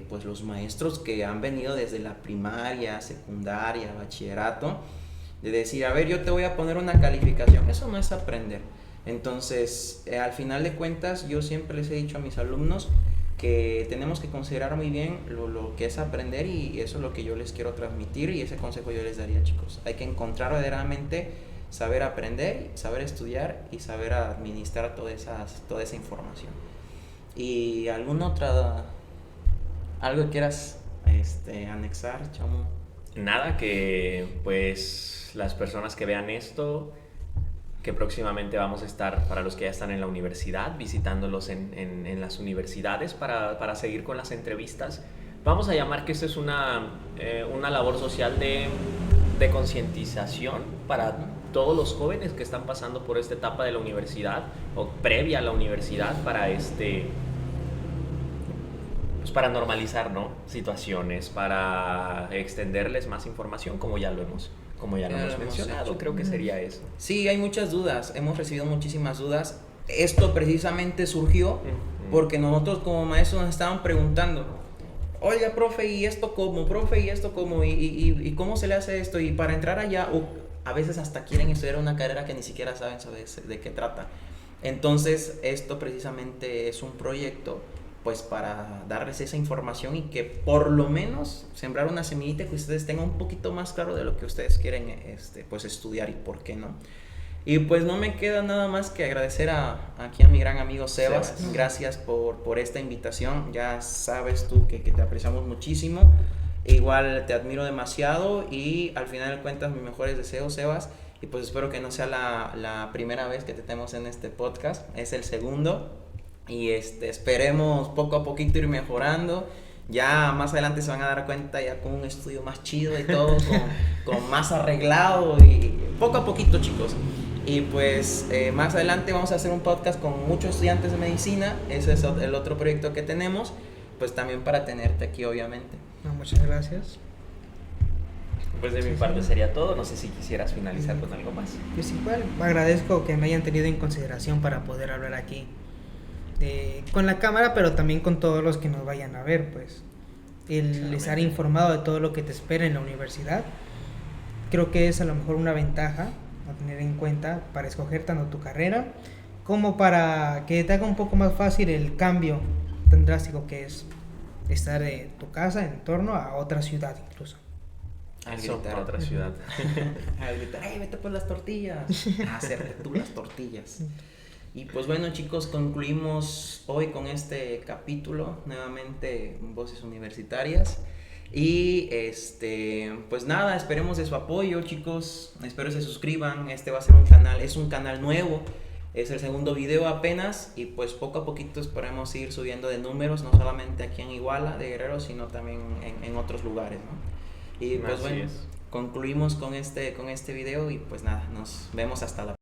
pues los maestros que han venido desde la primaria, secundaria, bachillerato, de decir, a ver, yo te voy a poner una calificación. Eso no es aprender. Entonces, al final de cuentas, yo siempre les he dicho a mis alumnos que tenemos que considerar muy bien lo que es aprender, y eso es lo que yo les quiero transmitir, y ese consejo yo les daría, chicos. Hay que encontrar verdaderamente saber aprender, saber estudiar y saber administrar toda esa información. ¿Y algo que quieras anexar, chamo? Nada, que pues las personas que vean esto, que próximamente vamos a estar, para los que ya están en la universidad, visitándolos en las universidades para seguir con las entrevistas. Vamos a llamar que esto es una labor social de concientización para todos los jóvenes que están pasando por esta etapa de la universidad o previa a la universidad, pues para normalizar, ¿no?, situaciones, para extenderles más información, como ya lo hemos mencionado. Hecho. Creo que sería eso. Sí, hay muchas dudas, hemos recibido muchísimas dudas. Esto precisamente surgió porque nosotros como maestros nos estaban preguntando, oiga, profe, ¿y esto cómo? Profe, ¿y esto cómo? ¿Y cómo se le hace esto? Y para entrar allá, o a veces hasta quieren estudiar una carrera que ni siquiera saben de qué trata. Entonces, esto precisamente es un proyecto pues para darles esa información y que por lo menos sembrar una semillita que ustedes tengan un poquito más claro de lo que ustedes quieren pues estudiar y por qué no. Y pues no me queda nada más que agradecer aquí a mi gran amigo Sebas. Gracias por esta invitación. Ya sabes tú que te apreciamos muchísimo. Igual te admiro demasiado y al final de cuentas mis mejores deseos, Sebas. Y pues espero que no sea la primera vez que te tenemos en este podcast. Es el segundo. Y esperemos poco a poquito ir mejorando. Ya más adelante se van a dar cuenta ya con un estudio más chido y todo, con más arreglado, y poco a poquito, chicos. Y pues más adelante vamos a hacer un podcast con muchos estudiantes de medicina. Ese es el otro proyecto que tenemos, pues también para tenerte aquí, obviamente. No, muchas gracias. Pues de mi parte sería todo. No sé si quisieras finalizar con algo más. Pues igual, agradezco que me hayan tenido en consideración para poder hablar aquí con la cámara, pero también con todos los que nos vayan a ver, pues el estar informado de todo lo que te espera en la universidad, creo que es a lo mejor una ventaja a tener en cuenta para escoger tanto tu carrera como para que te haga un poco más fácil el cambio tan drástico que es estar de tu casa en torno a otra ciudad, incluso Al gritar a otra ciudad. Al gritar, ¡ay, vete por las tortillas! A hacerte tú las tortillas. Y pues bueno, chicos, concluimos hoy con este capítulo, nuevamente Voces Universitarias. Y pues nada, esperemos de su apoyo, chicos. Espero se suscriban. Va a ser un canal nuevo. Es el segundo video apenas. Y pues poco a poquito esperemos ir subiendo de números, no solamente aquí en Iguala de Guerrero, sino también en otros lugares, ¿no? Y pues bueno, concluimos con este video y pues nada, nos vemos hasta la próxima.